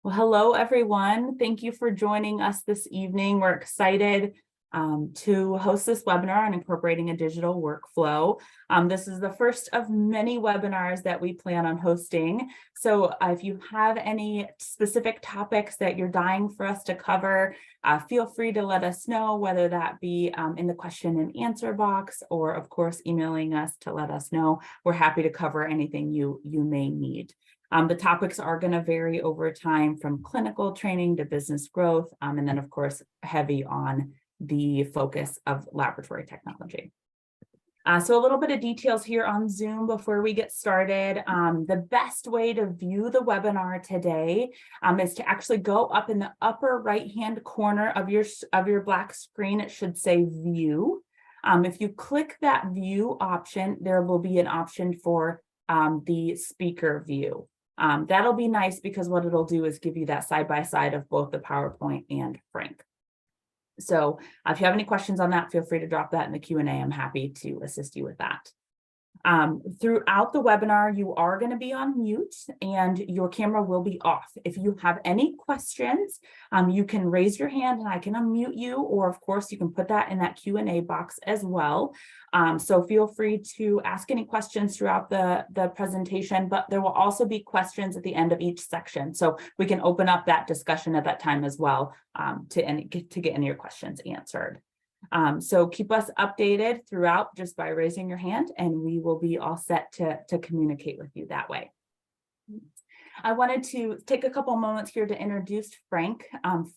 Well, hello, everyone. Thank you for joining us this evening. We're excited to host this webinar on incorporating a digital workflow. This is the first of many webinars that we plan on hosting. So if you have any specific topics that you're dying for us to cover, feel free to let us know, whether that be in the question and answer box or, of course, emailing us to let us know. We're happy to cover anything you may need. The topics are going to vary over time, from clinical training to business growth, and then, of course, heavy on the focus of laboratory technology. So a little bit of details here on Zoom before we get started. The best way to view the webinar today is to actually go up in the upper right-hand corner of your black screen. It should say View. If you click that View option, there will be an option for the speaker view. That'll be nice because what it'll do is give you that side-by-side of both the PowerPoint and Frank. So if you have any questions on that, feel free to drop that in the Q&A. I'm happy to assist you with that. Throughout the webinar, you are going to be on mute and your camera will be off. If you have any questions, you can raise your hand and I can unmute you, or of course you can put that in that Q&A box as well. So feel free to ask any questions throughout the presentation, but there will also be questions at the end of each section. So we can open up that discussion at that time as well to get any of your questions answered. So keep us updated throughout just by raising your hand, and we will be all set to communicate with you that way. I wanted to take a couple moments here to introduce Frank.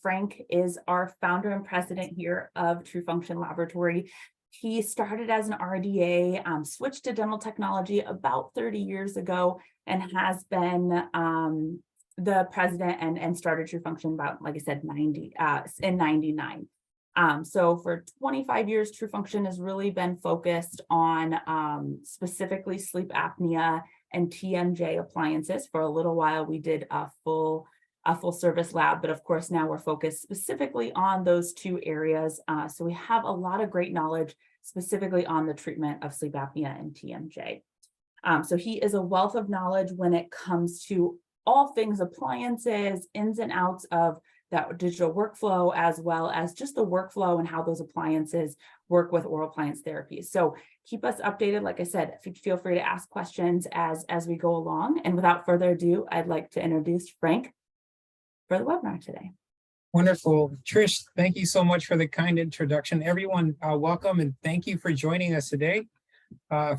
Frank is our founder and president here of True Function Laboratory. He started as an RDA, switched to dental technology about 30 years ago, and has been the president and started True Function about, like I said, in 99. So for 25 years, True Function has really been focused on specifically sleep apnea and TMJ appliances. For a little while, we did a full service lab, but of course now we're focused specifically on those two areas. So we have a lot of great knowledge specifically on the treatment of sleep apnea and TMJ. So he is a wealth of knowledge when it comes to all things appliances, ins and outs of that digital workflow, as well as just the workflow and how those appliances work with oral appliance therapy. So keep us updated. Like I said, feel free to ask questions as we go along. And without further ado, I'd like to introduce Frank for the webinar today. Wonderful. Trish, thank you so much for the kind introduction. Everyone, welcome and thank you for joining us today.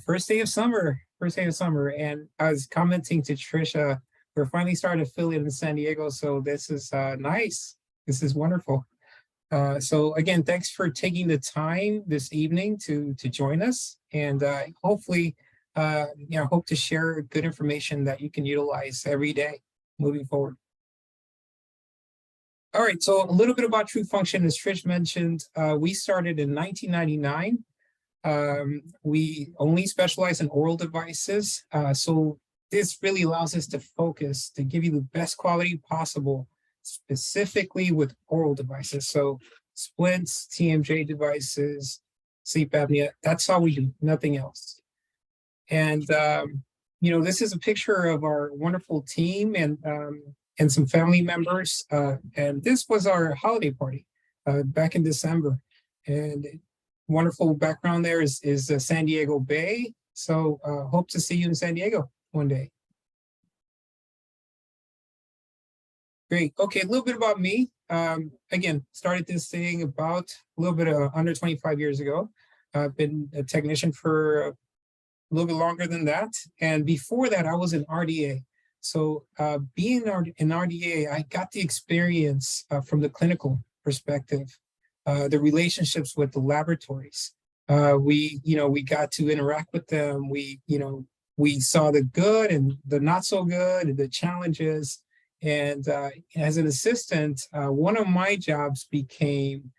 First day of summer. And I was commenting to Trish, we're finally starting to fill it in San Diego, so this is nice. This is wonderful. So again, thanks for taking the time this evening to join us, and hopefully, hope to share good information that you can utilize every day moving forward. All right, so a little bit about True Function. As Trish mentioned, we started in 1999. We only specialize in oral devices, so this really allows us to focus, to give you the best quality possible, specifically with oral devices. So splints, TMJ devices, sleep apnea, that's all we do, nothing else. And, this is a picture of our wonderful team and some family members. And this was our holiday party back in December. And wonderful background there is San Diego Bay. So hope to see you in San Diego one day. Great. Okay, a little bit about me. Again, started this thing about a little bit under 25 years ago. I've been a technician for a little bit longer than that. And before that, I was an RDA. So being an RDA, I got the experience from the clinical perspective, the relationships with the laboratories. We got to interact with them. We saw the good and the not so good, the challenges. And as an assistant, one of my jobs became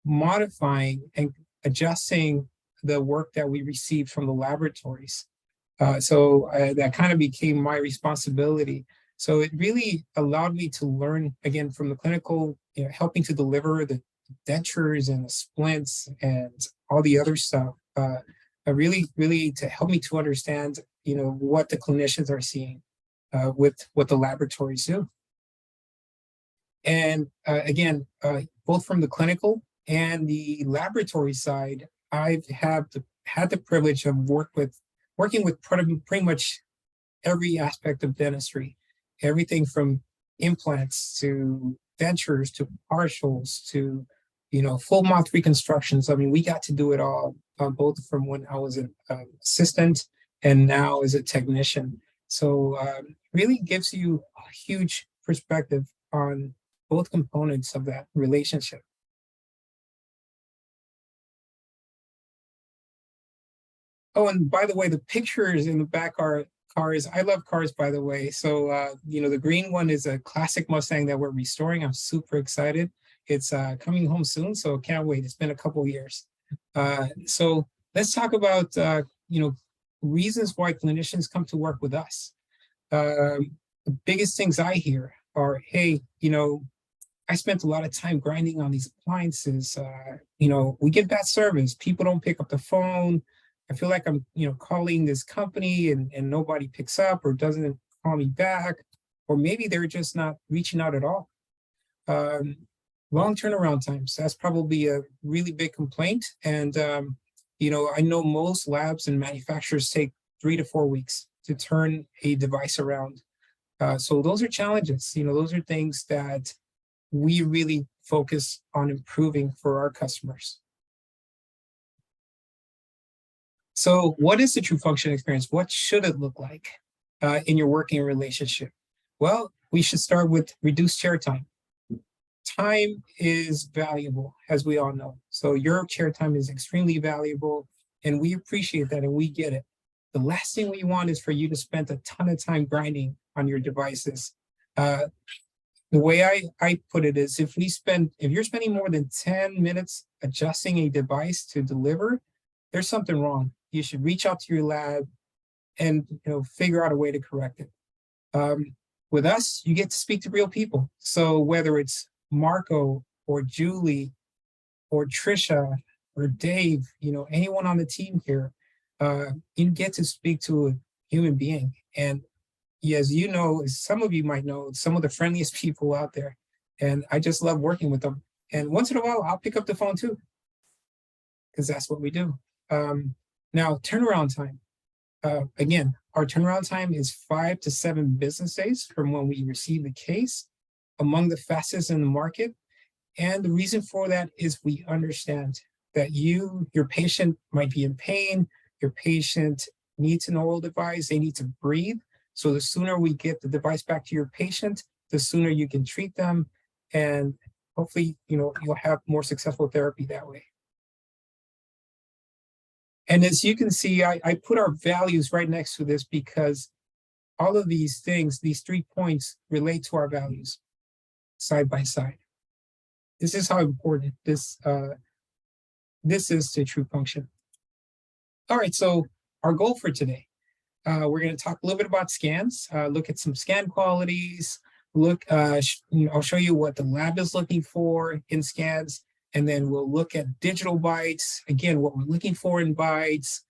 modifying and adjusting the work that we received from the laboratories. So that kind of became my responsibility. So it really allowed me to learn, again, from the clinical, helping to deliver the dentures and the splints and all the other stuff. Really to help me to understand, what the clinicians are seeing with what the laboratories do. And again, both from the clinical and the laboratory side, had the privilege of working with pretty much every aspect of dentistry, everything from implants to dentures to partials to full mouth reconstructions. I mean, we got to do it all, both from when I was an assistant and now as a technician. So really gives you a huge perspective on both components of that relationship. Oh, and by the way, the pictures in the back are cars. I love cars, by the way. So, the green one is a classic Mustang that we're restoring. I'm super excited. It's coming home soon, so can't wait. It's been a couple years. So let's talk about, reasons why clinicians come to work with us. The biggest things I hear are, hey, I spent a lot of time grinding on these appliances. We get bad service. People don't pick up the phone. I feel like I'm, calling this company and nobody picks up or doesn't call me back, or maybe they're just not reaching out at all. Long turnaround times, that's probably a really big complaint. And, I know most labs and manufacturers take 3 to 4 weeks to turn a device around. So those are challenges, those are things that we really focus on improving for our customers. So what is the true function experience? What should it look like in your working relationship? Well, we should start with reduced chair time. Time is valuable, as we all know. So your chair time is extremely valuable, and we appreciate that, and we get it. The last thing we want is for you to spend a ton of time grinding on your devices. The way I put it is if you're spending more than 10 minutes adjusting a device to deliver, there's something wrong. You should reach out to your lab and figure out a way to correct it. With us, you get to speak to real people. So whether it's Marco or Julie or Trisha or Dave, anyone on the team here, you get to speak to a human being. And as you know, as some of you might know, some of the friendliest people out there. And I just love working with them. And once in a while, I'll pick up the phone too, because that's what we do. Now, turnaround time. Again, our turnaround time is 5 to 7 business days from when we receive the case, among the fastest in the market. And the reason for that is we understand that your patient might be in pain, your patient needs an oral device, they need to breathe. So the sooner we get the device back to your patient, the sooner you can treat them. And hopefully, you'll have more successful therapy that way. And as you can see, I put our values right next to this because all of these things, these 3 points relate to our values side by side. This is how important this is to true function. All right, so our goal for today, we're going to talk a little bit about scans, look at some scan qualities, I'll show you what the lab is looking for in scans, and then we'll look at digital bites, again, what we're looking for in bites,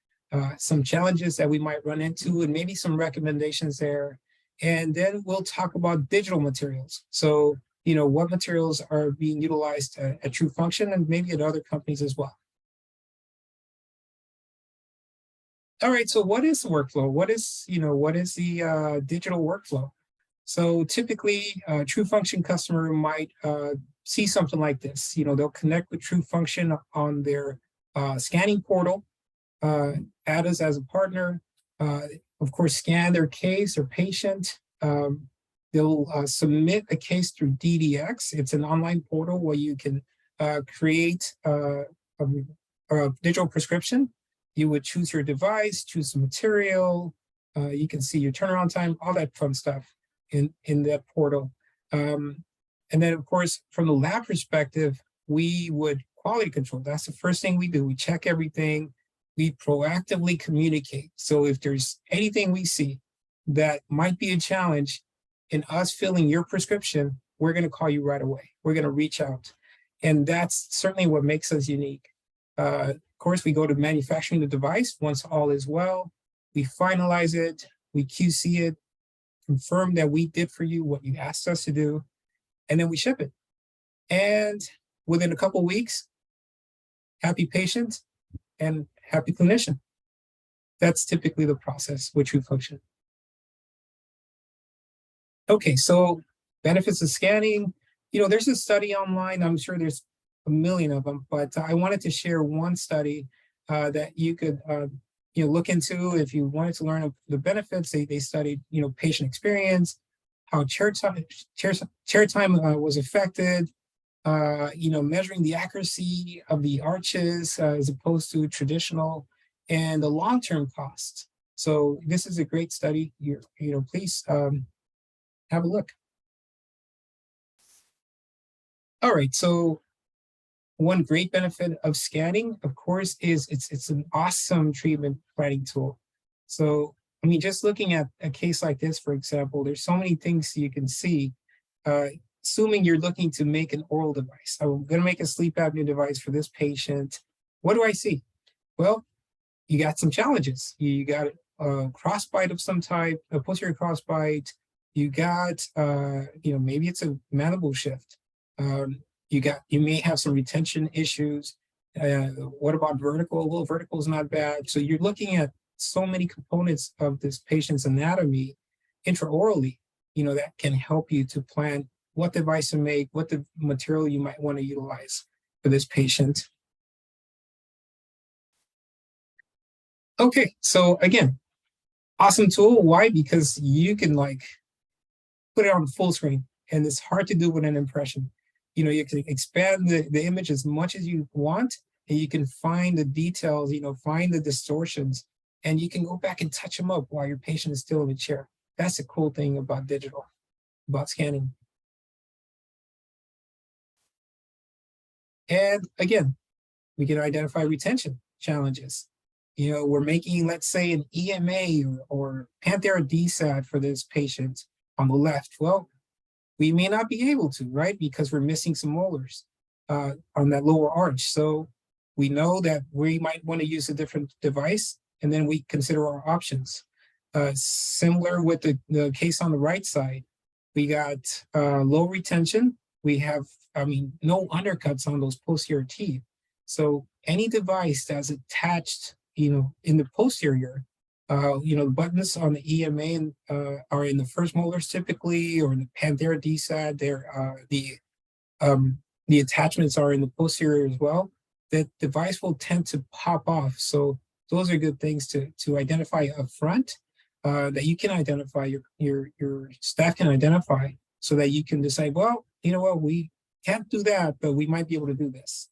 some challenges that we might run into, and maybe some recommendations there. And then we'll talk about digital materials. So, what materials are being utilized at True Function and maybe at other companies as well. All right, so what is the workflow? What is the digital workflow? So typically, a True Function customer might see something like this. They'll connect with True Function on their scanning portal, add us as a partner, of course, scan their case or patient. They'll submit a case through DDX. It's an online portal where you can create a digital prescription. You would choose your device, choose the material. You can see your turnaround time, all that fun stuff in that portal. And then, of course, from the lab perspective, we would quality control. That's the first thing we do. We check everything. We proactively communicate. So if there's anything we see that might be a challenge in us filling your prescription, we're going to call you right away. We're going to reach out. And that's certainly what makes us unique. Of course, we go to manufacturing the device once all is well. We finalize it, we QC it, confirm that we did for you what you asked us to do. and then we ship it. And within a couple weeks, happy patient and happy clinician. That's typically the process which we function. Okay, so benefits of scanning. There's a study online. I'm sure there's a million of them, but I wanted to share one study that you could look into if you wanted to learn the benefits. They studied patient experience, how chair time was affected, measuring the accuracy of the arches as opposed to traditional, and the long-term costs. So this is a great study. Please have a look. All right, so one great benefit of scanning, of course, is it's an awesome treatment planning tool. So, I mean, just looking at a case like this, for example, there's so many things you can see. Assuming you're looking to make an oral device, I'm going to make a sleep apnea device for this patient. What do I see? Well, you got some challenges. You got a crossbite of some type, a posterior crossbite. You got, maybe it's a mandible shift. You may have some retention issues. What about vertical? Well, vertical is not bad. So you're looking at so many components of this patient's anatomy intraorally, that can help you to plan what device to make, what the material you might want to utilize for this patient. Okay, so again, awesome tool. Why? Because you can put it on full screen, and it's hard to do with an impression. You can expand the image as much as you want, and you can find the details, find the distortions, and you can go back and touch them up while your patient is still in the chair. That's the cool thing about digital, about scanning. And again, we can identify retention challenges. We're making, let's say, an EMA or Panthera DSAT for this patient on the left. Well, we may not be able to, right? Because we're missing some molars on that lower arch. So we know that we might want to use a different device, and then we consider our options. Similar with the case on the right side, we got low retention. We have, no undercuts on those posterior teeth. So any device that's attached, in the posterior, the buttons on the EMA are in the first molars typically, or in the Panthera DSAT. The attachments are in the posterior as well. The device will tend to pop off. So those are good things to identify up front, that you can identify, your staff can identify, so that you can decide, well, we can't do that, but we might be able to do this.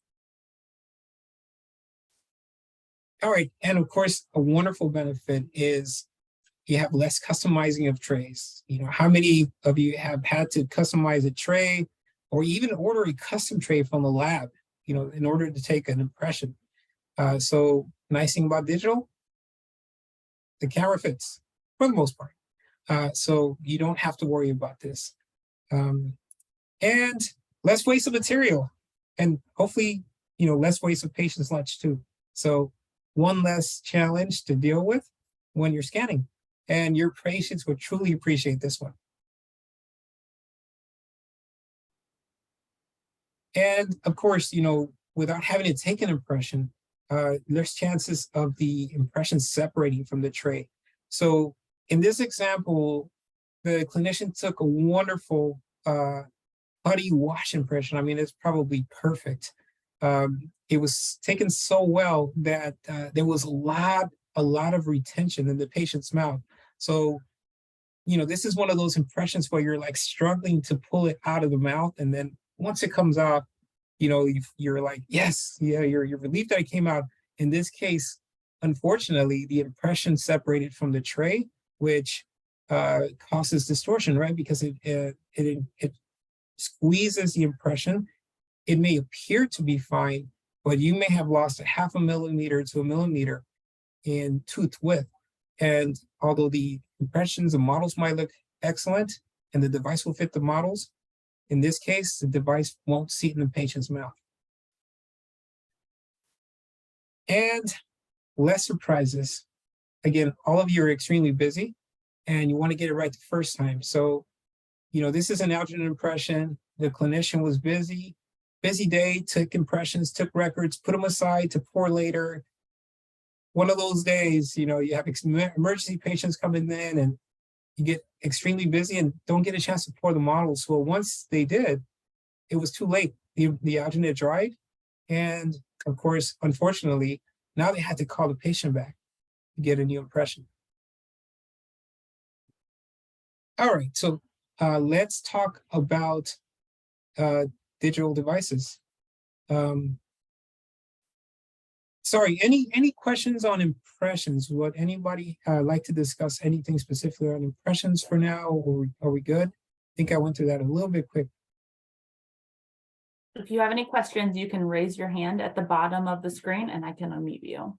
All right, and of course, a wonderful benefit is you have less customizing of trays. How many of you have had to customize a tray, or even order a custom tray from the lab, in order to take an impression? So nice thing about digital, the camera fits for the most part. So you don't have to worry about this. And less waste of material, and hopefully, less waste of patient's lunch too. So one less challenge to deal with when you're scanning, and your patients would truly appreciate this one. And of course, without having to take an impression, there's chances of the impression separating from the tray. So in this example, the clinician took a wonderful putty wash impression. It's probably perfect. It was taken so well that there was a lot of retention in the patient's mouth. So, this is one of those impressions where you're struggling to pull it out of the mouth, and then once it comes out, you're like, yes, yeah, you're relieved that it came out. In this case, unfortunately, the impression separated from the tray, which causes distortion, right? Because it squeezes the impression. It may appear to be fine, but you may have lost a 0.5 millimeter to 1 millimeter in tooth width. And although the impressions and models might look excellent, and the device will fit the models, in this case, the device won't seat in the patient's mouth. And less surprises. Again, all of you are extremely busy, and you want to get it right the first time. So this is an alginate impression. The clinician was busy day, took impressions, took records, put them aside to pour later. One of those days, you have emergency patients coming in and you get extremely busy and don't get a chance to pour the models. Well, once they did, it was too late. The alginate dried. And of course, unfortunately, now they had to call the patient back to get a new impression. All right, so let's talk about digital devices. Sorry, any questions on impressions? Would anybody like to discuss anything specifically on impressions for now, or are we good? I think I went through that a little bit quick. If you have any questions, you can raise your hand at the bottom of the screen and I can unmute you.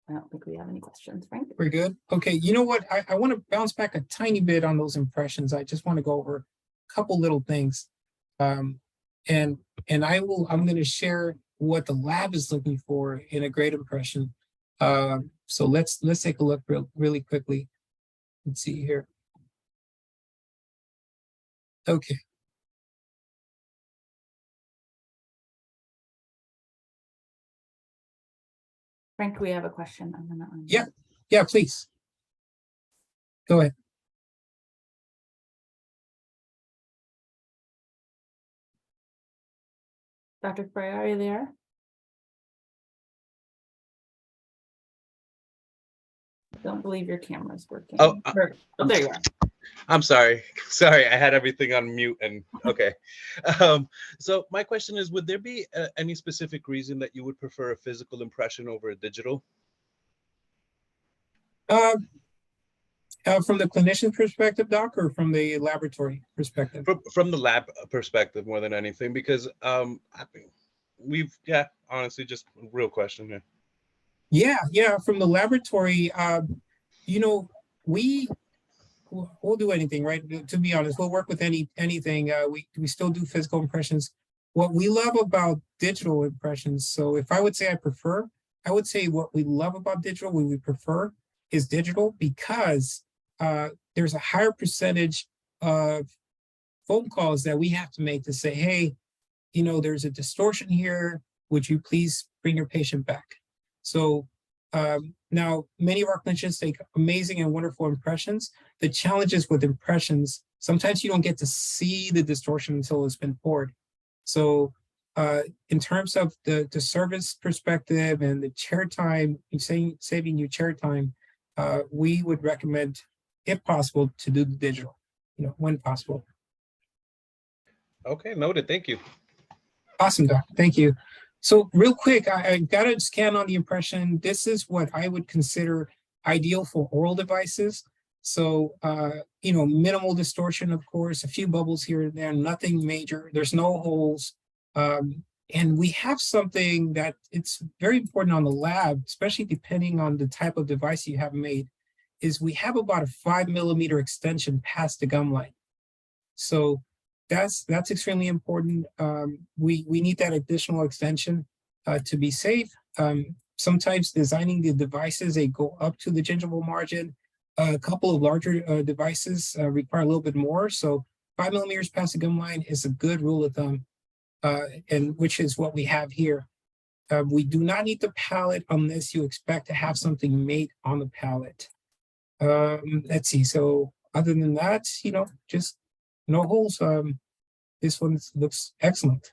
I don't think we have any questions, Frank. We're good. Okay, you know what? I want to bounce back a tiny bit on those impressions. I just want to go over a couple little things. And I'm going to share what the lab is looking for in a great impression. So let's take a look really quickly. Let's see here. Okay. Frank, we have a question. I'm gonna unmute. Yeah, please. Go ahead. Dr. Freya, are you there? Don't believe your camera's working. Oh, there you are. I'm sorry. Sorry, I had everything on mute and okay. So my question is, would there be any specific reason that you would prefer a physical impression over a digital? From the clinician perspective, Doc, or from the laboratory perspective? From the lab perspective more than anything, because honestly, just a real question here. Yeah, from the laboratory, we'll do anything, right? To be honest, we'll work with anything. We still do physical impressions. What we love about digital impressions, so if I would say I would say what we love about digital, what we prefer is digital, because there's a higher percentage of phone calls that we have to make to say, hey, there's a distortion here. Would you please bring your patient back? So now many of our clinicians take amazing and wonderful impressions. The challenges with impressions, sometimes you don't get to see the distortion until it's been poured. So in terms of the service perspective and the chair time, saving you chair time, we would recommend, if possible, to do the digital, when possible. Okay, noted. Thank you. Awesome, Doc. Thank you. So real quick, I got to scan on the impression. This is what I would consider ideal for oral devices. So, minimal distortion, of course, a few bubbles here and there, nothing major. There's no holes. And we have something that it's very important on the lab, especially depending on the type of device you have made, is we have about a 5 millimeter extension past the gum line. So that's extremely important. We need that additional extension to be safe. Sometimes designing the devices, they go up to the gingival margin. A couple of larger devices require a little bit more. So 5 millimeters past the gum line is a good rule of thumb, and which is what we have here. We do not need the palate unless you expect to have something made on the palate. Let's see. So other than that, just no holes. This one looks excellent.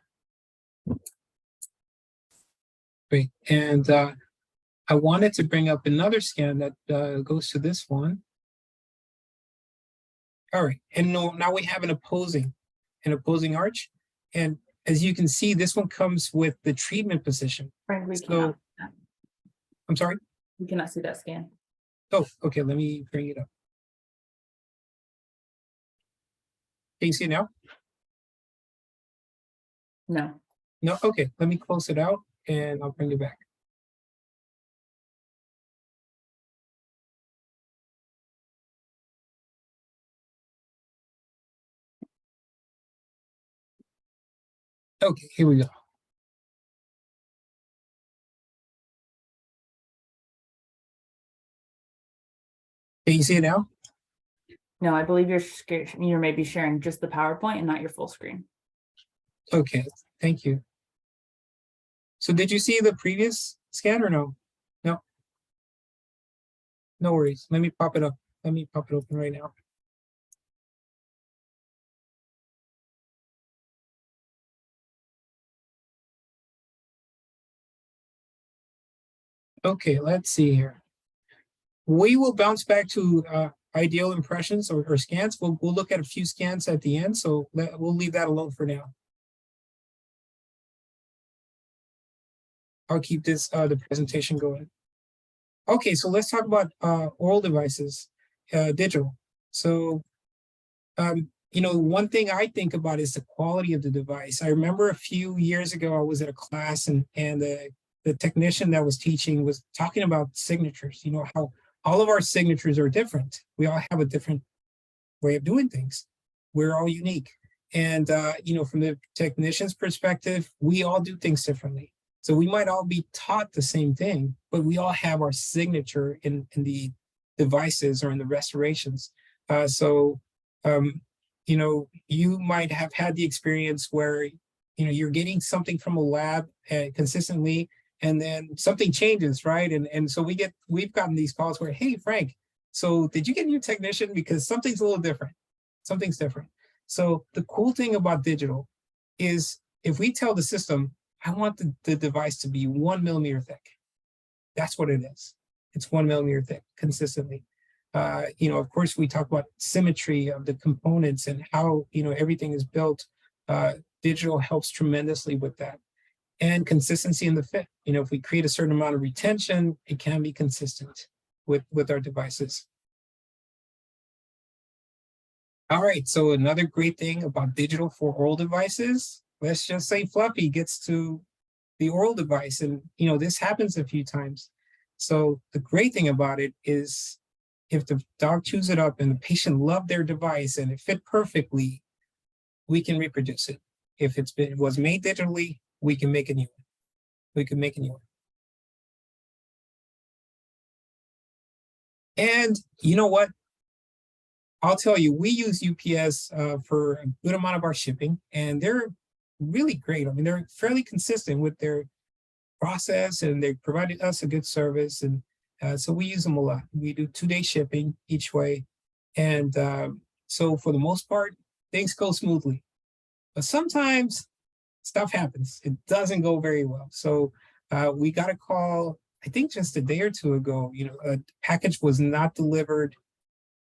Great. And I wanted to bring up another scan that goes to this one. All right. And now we have an opposing arch. And as you can see, this one comes with the treatment position. Frank, we cannot. I'm sorry? We cannot see that scan. Oh, okay. Let me bring it up. Can you see it now? No. No? Okay. Let me close it out and I'll bring it back. Okay, here we go. Can you see it now? No, I believe you're maybe sharing just the PowerPoint and not your full screen. Okay, thank you. So did you see the previous scan or no? No. No worries. Let me pop it up. Let me pop it open right now. Okay, let's see here. We will bounce back to ideal impressions or scans. We'll look at a few scans at the end, so we'll leave that alone for now. I'll keep this the presentation going. Okay, so let's talk about oral devices, digital. So, you know, one thing I think about is the quality of the device. I remember a few years ago, I was at a class and the technician that was teaching was talking about signatures, you know, how all of our signatures are different. We all have a different way of doing things. We're all unique. And, you know, from the technician's perspective, we all do things differently. So we might all be taught the same thing, but we all have our signature in the devices or in the restorations. You know, you might have had the experience where, you know, you're getting something from a lab consistently, and then something changes, right? And so we've gotten these calls where, hey, Frank, so did you get a new technician? Because something's a little different. Something's different. So the cool thing about digital is if we tell the system, I want the device to be 1 millimeter thick. That's what it is. It's 1 millimeter thick consistently. You know, of course, we talk about symmetry of the components and how, you know, everything is built. Digital helps tremendously with that. And consistency in the fit. You know, if we create a certain amount of retention, it can be consistent with our devices. All right, so another great thing about digital for oral devices, let's just say Fluffy gets to the oral device, and you know, this happens a few times. So the great thing about it is if the dog chews it up and the patient loved their device and it fit perfectly, we can reproduce it. If it was made digitally, we can make a new one. We can make a new one. And you know what? I'll tell you, we use UPS for a good amount of our shipping, and they're really great. I mean, they're fairly consistent with their process, and they provided us a good service. And so we use them a lot. We do 2-day shipping each way. And so for the most part, things go smoothly. But sometimes stuff happens. It doesn't go very well. So we got a call, I think just a day or two ago, you know, a package was not delivered,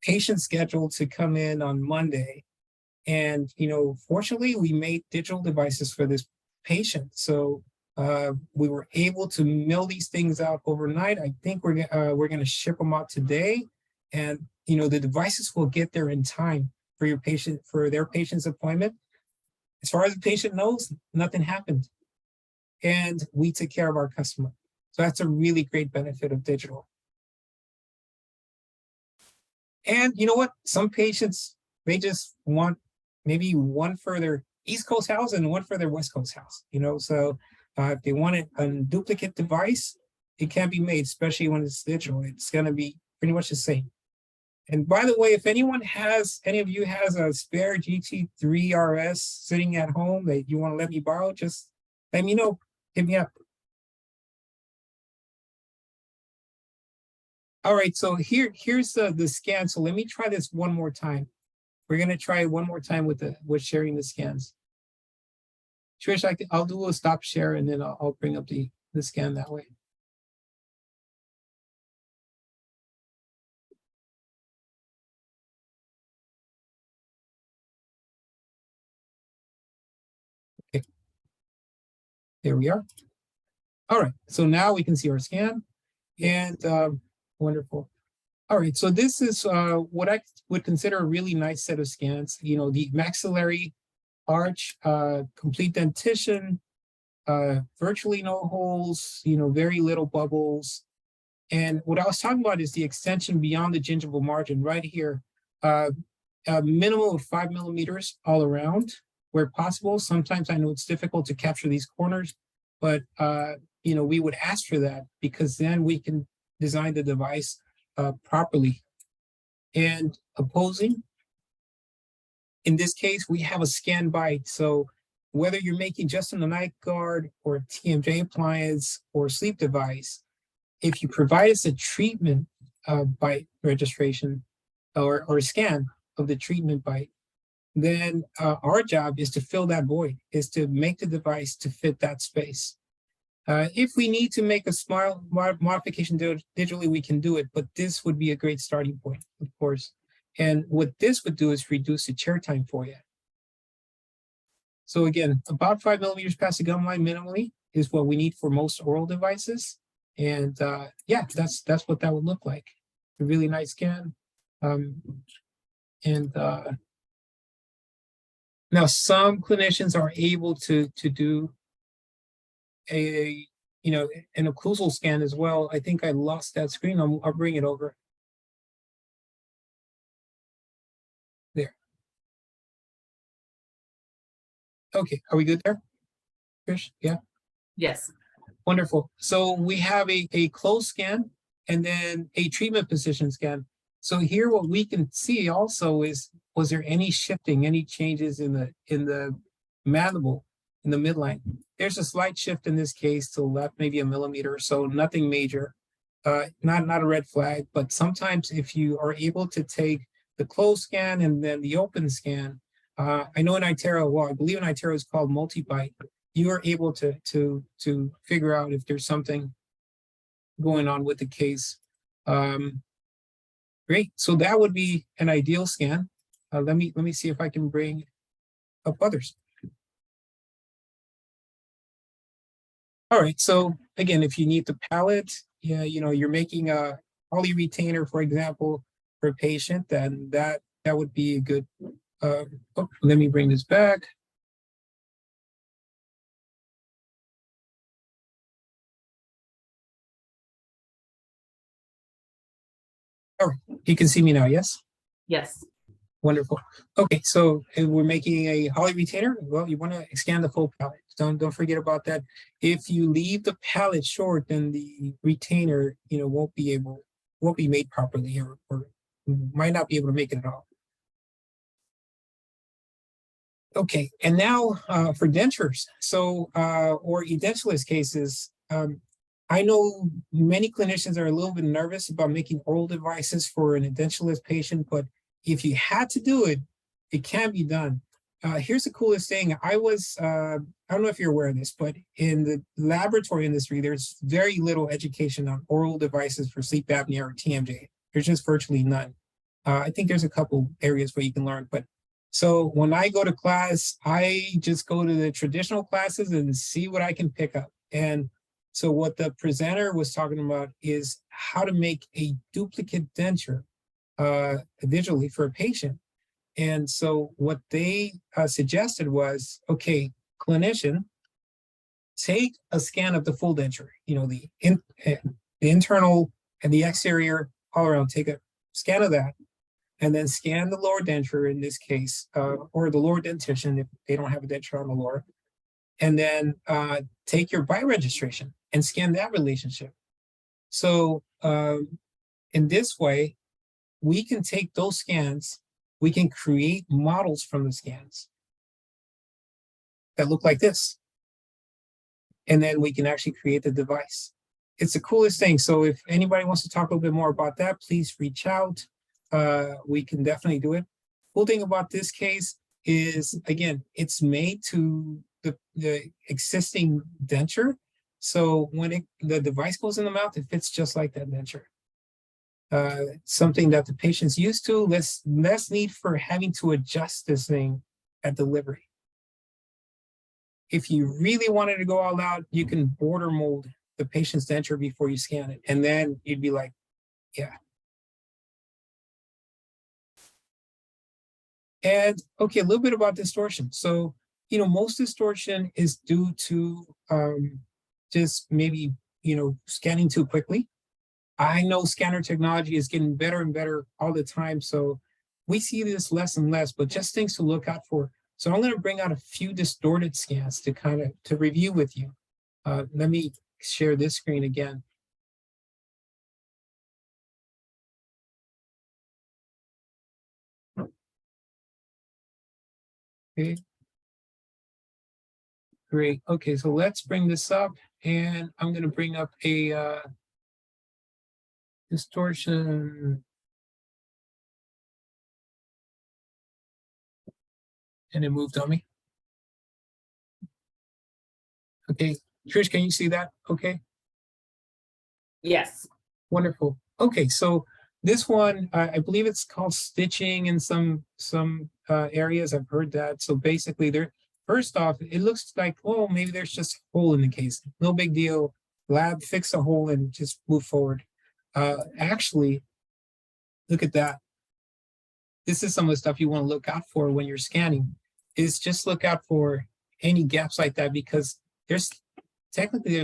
patient scheduled to come in on Monday. And, you know, fortunately, we made digital devices for this patient. So we were able to mill these things out overnight. I think we're going to ship them out today. And, you know, the devices will get there in time for your patient, for their patient's appointment. As far as the patient knows, nothing happened. And we took care of our customer. So that's a really great benefit of digital. And you know what? Some patients, they just want maybe one for their East Coast house and one for their West Coast house, you know? So if they want a duplicate device, it can be made, especially when it's digital. It's going to be pretty much the same. And by the way, if any of you has a spare GT3 RS sitting at home that you want to let me borrow, just let me know. Hit me up. All right, so here's the scan. So let me try this one more time. We're going to try it one more time with sharing the scans. Trish, I'll do a stop share and then I'll bring up the scan that way. Okay, there we are. All right, so now we can see our scan, and wonderful. All right, so this is what I would consider a really nice set of scans. You know, the maxillary arch, complete dentition, virtually no holes, you know, very little bubbles. And what I was talking about is the extension beyond the gingival margin right here. A minimum of 5 millimeters all around where possible. Sometimes I know it's difficult to capture these corners, but you know, we would ask for that because then we can design the device properly. And opposing, in this case, we have a scan bite. So whether you're making just in the night guard or TMJ appliance or sleep device, if you provide us a treatment bite registration or scan of the treatment bite, then our job is to fill that void, is to make the device to fit that space. If we need to make a small modification digitally, we can do it, but this would be a great starting point, of course. And what this would do is reduce the chair time for you. So again, about 5 millimeters past the gum line minimally is what we need for most oral devices. And yeah, that's what that would look like. A really nice scan. Now some clinicians are able to do an occlusal scan as well. I think I lost that screen. I'll bring it over. There. Okay, are we good there, Trish? Yeah. Yes. Wonderful. So we have a closed scan and then a treatment position scan. So here what we can see also is, was there any shifting, any changes in the mandible, in the midline? There's a slight shift in this case to the left, maybe a millimeter or so, nothing major, not a red flag, but sometimes if you are able to take the closed scan and then the open scan, I know in iTero, well, I believe in iTero is called multi-bite. You are able to figure out if there's something going on with the case. Great. So that would be an ideal scan. Let me see if I can bring up others. All right. So again, if you need the palate, yeah, you're making a poly retainer, for example, for a patient, then that would be a good. Let me bring this back. All right, you can see me now, yes? Yes. Wonderful. Okay, so we're making a holly retainer. Well, you want to scan the full palate. Don't forget about that. If you leave the palate short, then the retainer, won't be made properly or might not be able to make it at all. Okay, and now for dentures, so or edentulous cases, I know many clinicians are a little bit nervous about making oral devices for an edentulous patient, but if you had to do it, it can be done. Here's the coolest thing. I don't know if you're aware of this, but in the laboratory industry, there's very little education on oral devices for sleep apnea or TMJ. There's just virtually none. I think there's a couple areas where you can learn, but so when I go to class, I just go to the traditional classes and see what I can pick up. And so what the presenter was talking about is how to make a duplicate denture digitally for a patient. And so what they suggested was, okay, clinician, take a scan of the full denture, the internal and the exterior all around, take a scan of that, and then scan the lower denture in this case, or the lower dentition if they don't have a denture on the lower. And then take your bite registration and scan that relationship. So in this way, we can take those scans, we can create models from the scans that look like this. And then we can actually create the device. It's the coolest thing. So if anybody wants to talk a little bit more about that, please reach out. We can definitely do it. Cool thing about this case is, again, it's made to the existing denture. So when the device goes in the mouth, it fits just like that denture. Something that the patient's used to, less need for having to adjust this thing at delivery. If you really wanted to go all out, you can border mold the patient's denture before you scan it. And then you'd be like, yeah. And okay, a little bit about distortion. So, most distortion is due to just maybe, scanning too quickly. I know scanner technology is getting better and better all the time. So we see this less and less, but just things to look out for. So I'm going to bring out a few distorted scans to review with you. Let me share this screen again. Okay. Great. Okay, so let's bring this up, and I'm going to bring up a distortion, and it moved on me. Okay, Trish, can you see that? Okay, Yes. wonderful. Okay, so this one, I believe it's called stitching in some areas. I've heard that. So basically, there. First off, it looks like, oh, maybe there's just a hole in the case. No big deal. Lab, fix a hole and just move forward. Actually, look at that. This is some of the stuff you want to look out for when you're scanning. Is just look out for any gaps like that, because there's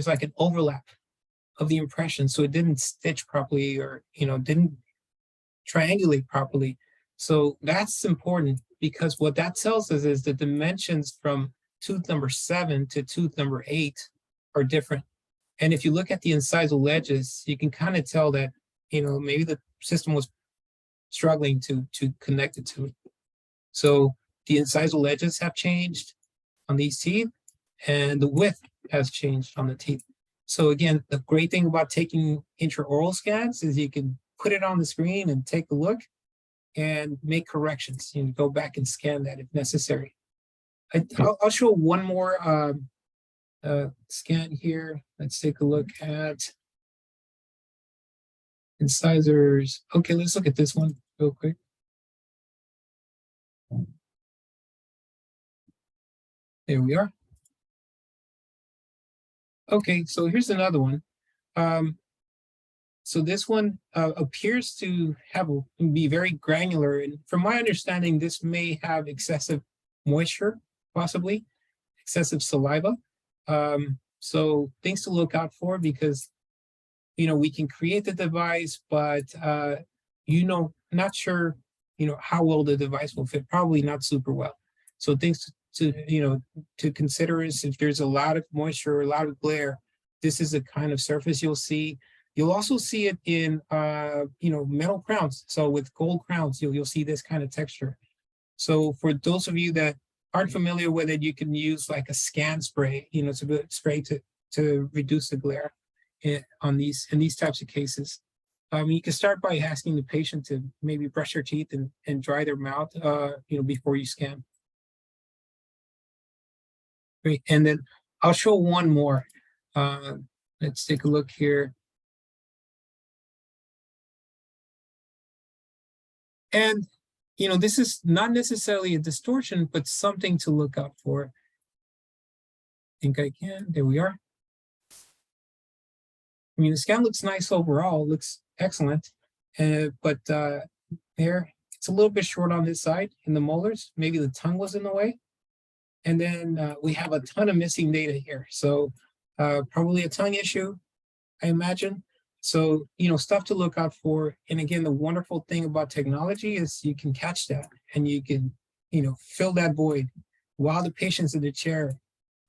like an overlap of the impression, so it didn't stitch properly, or didn't triangulate properly. So that's important, because what that tells us is the dimensions from tooth number 7 to tooth number 8 are different. And if you look at the incisal ledges, you can kind of tell that maybe the system was struggling to connect it to it. So the incisal ledges have changed on these teeth, and the width has changed on the teeth. So again, the great thing about taking intraoral scans is you can put it on the screen and take a look and make corrections. You can go back and scan that if necessary. I'll show one more scan here. Let's take a look at incisors. Okay, let's look at this one real quick. There we are. Okay, so here's another one. So this one appears to be very granular, and from my understanding, this may have excessive moisture, possibly excessive saliva. So things to look out for, because we can create the device, but not sure how well the device will fit. Probably not super well. So things to consider is, if there's a lot of moisture or a lot of glare, this is the kind of surface you'll see. You'll also see it in metal crowns. So with gold crowns, you'll see this kind of texture. So for those of you that aren't familiar with it, you can use like a scan spray. It's a good spray to reduce the glare in these types of cases. You can start by asking the patient to maybe brush their teeth and dry their mouth before you scan. Great. And then I'll show one more. Let's take a look here. And, this is not necessarily a distortion, but something to look out for. I think I can. There we are. I mean, the scan looks nice overall, looks excellent. But there, it's a little bit short on this side in the molars. Maybe the tongue was in the way. And then we have a ton of missing data here. So probably a tongue issue, I imagine. So, stuff to look out for. And again, the wonderful thing about technology is you can catch that, and you can, fill that void while the patient's in the chair.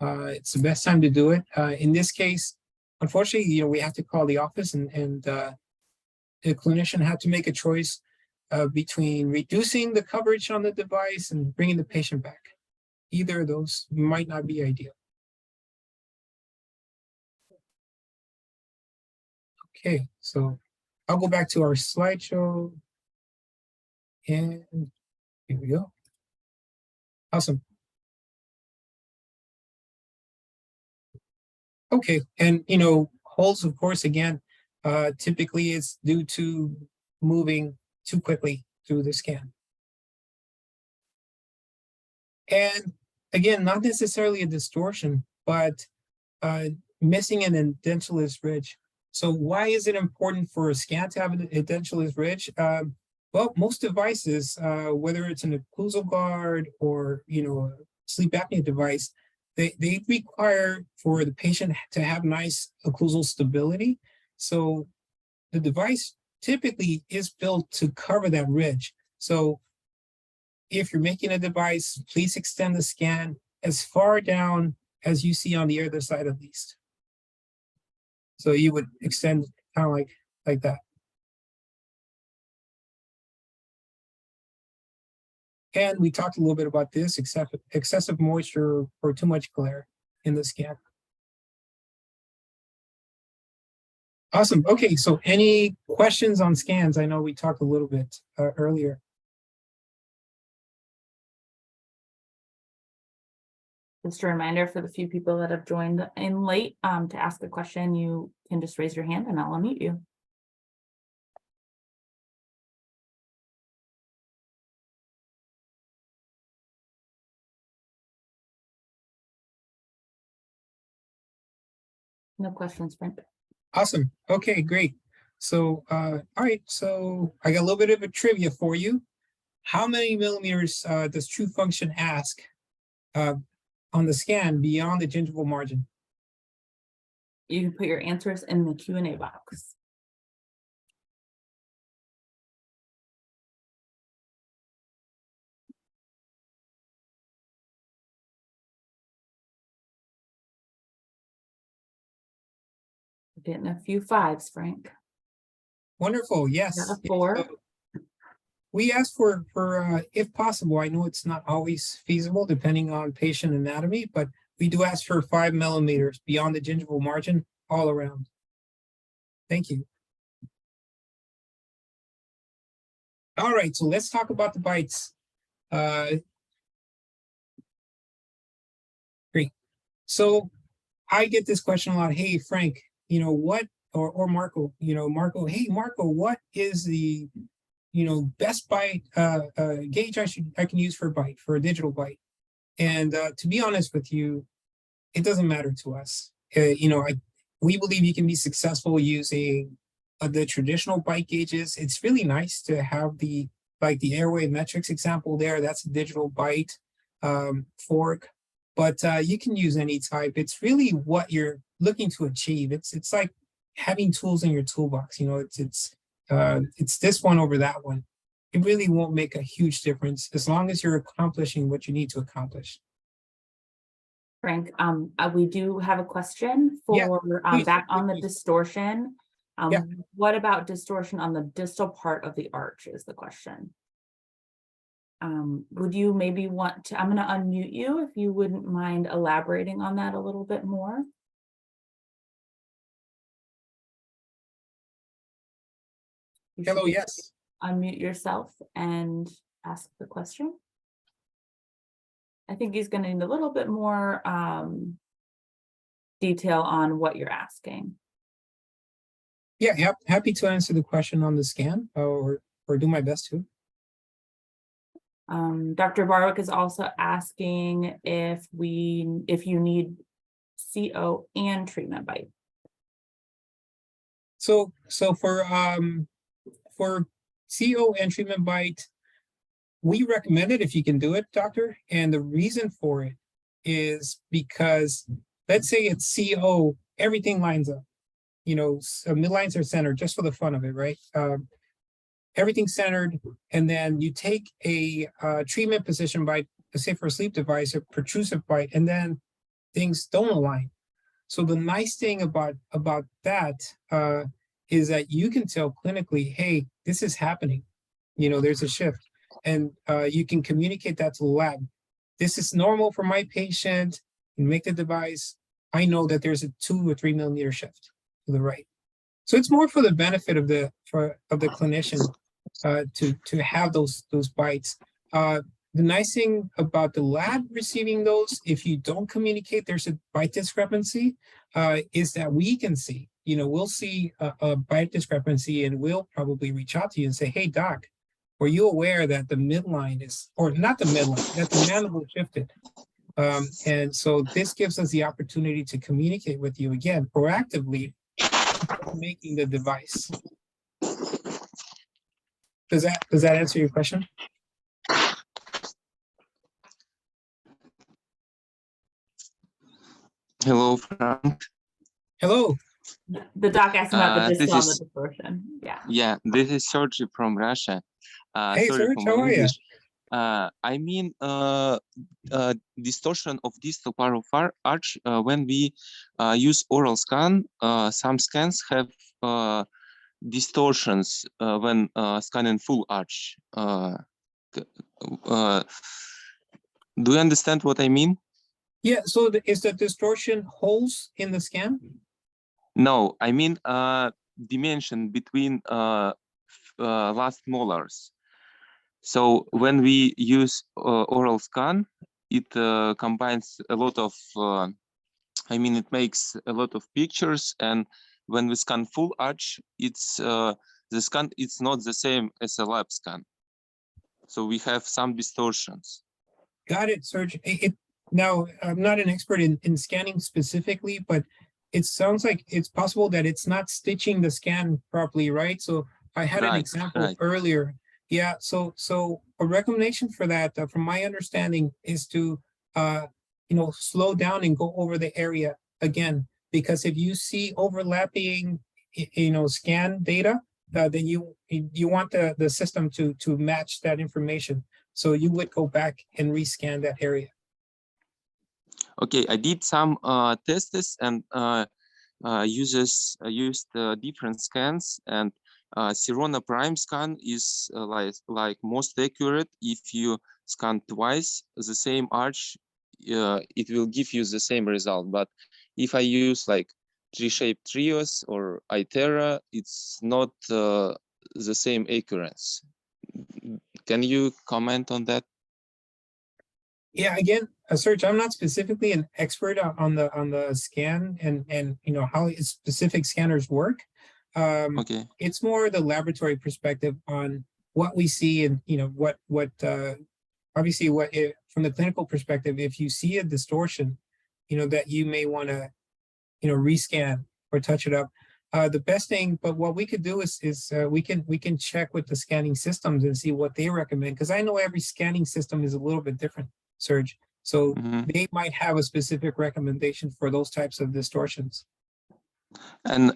It's the best time to do it. In this case, unfortunately, we have to call the office, and the clinician had to make a choice between reducing the coverage on the device and bringing the patient back. Either of those might not be ideal. Okay, so I'll go back to our slideshow, and here we go. Awesome. Okay, and holes, of course, again, typically it's due to moving too quickly through the scan. And again, not necessarily a distortion, but missing an edentulous ridge. So why is it important for a scan to have an edentulous ridge? Well, most devices, whether it's an occlusal guard or a sleep apnea device, they require for the patient to have nice occlusal stability. So the device typically is built to cover that ridge. So if you're making a device, please extend the scan as far down as you see on the other side at least. So you would extend kind of like that. And we talked a little bit about this, excessive moisture or too much glare in the scan. Awesome. Okay, so any questions on scans? I know we talked a little bit earlier. Just a reminder for the few people that have joined in late, to ask a question, you can just raise your hand and I'll unmute you. No questions, Frank. Awesome. Okay, great. So, all right. So I got a little bit of a trivia for you. How many millimeters does true function ask on the scan beyond the gingival margin? You can put your answers in the Q&A box. We're getting a few fives, Frank. Wonderful. Yes. Got a 4. So we asked for if possible. I know it's not always feasible depending on patient anatomy, but we do ask for 5 millimeters beyond the gingival margin all around. Thank you. All right, so let's talk about the bites. Great. So I get this question a lot. Hey, Frank, you know what, or Marco, Marco, hey, Marco, what is the, best bite gauge I can use for a bite, for a digital bite? And to be honest with you, it doesn't matter to us. We believe you can be successful using the traditional bite gauges. It's really nice to have the airway metrics example there. That's a digital bite fork, but you can use any type. It's really what you're looking to achieve. It's like having tools in your toolbox. It's this one over that one. It really won't make a huge difference as long as you're accomplishing what you need to accomplish. Frank, we do have a question for back on the distortion. What about distortion on the distal part of the arch is the question. Would you maybe want to, I'm going to unmute you if you wouldn't mind elaborating on that a little bit more. Hello, yes. Unmute yourself and ask the question. I think he's going to need a little bit more detail on what you're asking. Yeah, happy to answer the question on the scan or do my best to. Dr. Barwick is also asking if you need CO and treatment bite. So for CO and treatment bite, we recommend it if you can do it, doctor. And the reason for it is because let's say it's CO, everything lines up. Midlines are centered just for the fun of it, right? Everything's centered, and then you take a treatment position bite, say for a sleep device, a protrusive bite, and then things don't align. So the nice thing about that is that you can tell clinically, hey, this is happening. There's a shift, and you can communicate that to the lab. This is normal for my patient. You make the device. I know that there's a 2 or 3 millimeter shift to the right. So it's more for the benefit of the clinician to have those bites. The nice thing about the lab receiving those, if you don't communicate there's a bite discrepancy, is that we can see. We'll see a bite discrepancy and we'll probably reach out to you and say, hey, doc, were you aware that the midline is, or not the midline, that the mandible shifted? And so this gives us the opportunity to communicate with you again proactively making the device. Does that answer your question? Hello, Frank. Hello. The doc asked about the distal and the This is distortion. yeah. This is Sergey from Russia. Hey, Sorry Serge, for how my are you? English. I mean distortion of distal part of our arch when we use oral scan. Some scans have distortions when scanning full arch. uh, do you understand what I mean? Yeah, so is the distortion holes in the scan? No, I mean dimension between last molars. So when we use oral scan, it combines a lot of, I mean, it makes a lot of pictures, and when we scan full arch, it's the scan, it's not the same as a lab scan. So we have some distortions. Got it, Serge. Now, I'm not an expert in scanning specifically, but it sounds like it's possible that it's not stitching the scan properly, right? So I had an Right, example right. earlier. Yeah, so a recommendation for that, from my understanding, is to slow down and go over the area again, because if you see overlapping, scan data, then you want the system to match that information. So you would go back and rescan that area. Okay, I did some tests and users used different scans, and Sirona Prime scan is like most accurate. If you scan twice the same arch, it will give you the same result. But if I use like tree-shaped trios or Itera, it's not the same accuracy. Can you comment on that? Yeah, again, Serge, I'm not specifically an expert on the scan and how specific scanners work. Okay. It's more the laboratory perspective on what we see, and what obviously from the clinical perspective, if you see a distortion, that you may want to rescan or touch it up. The best thing, but what we could do is we can check with the scanning systems and see what they recommend, because I know every scanning system is a little bit different, Serge. So they might have a specific recommendation for those types of distortions. And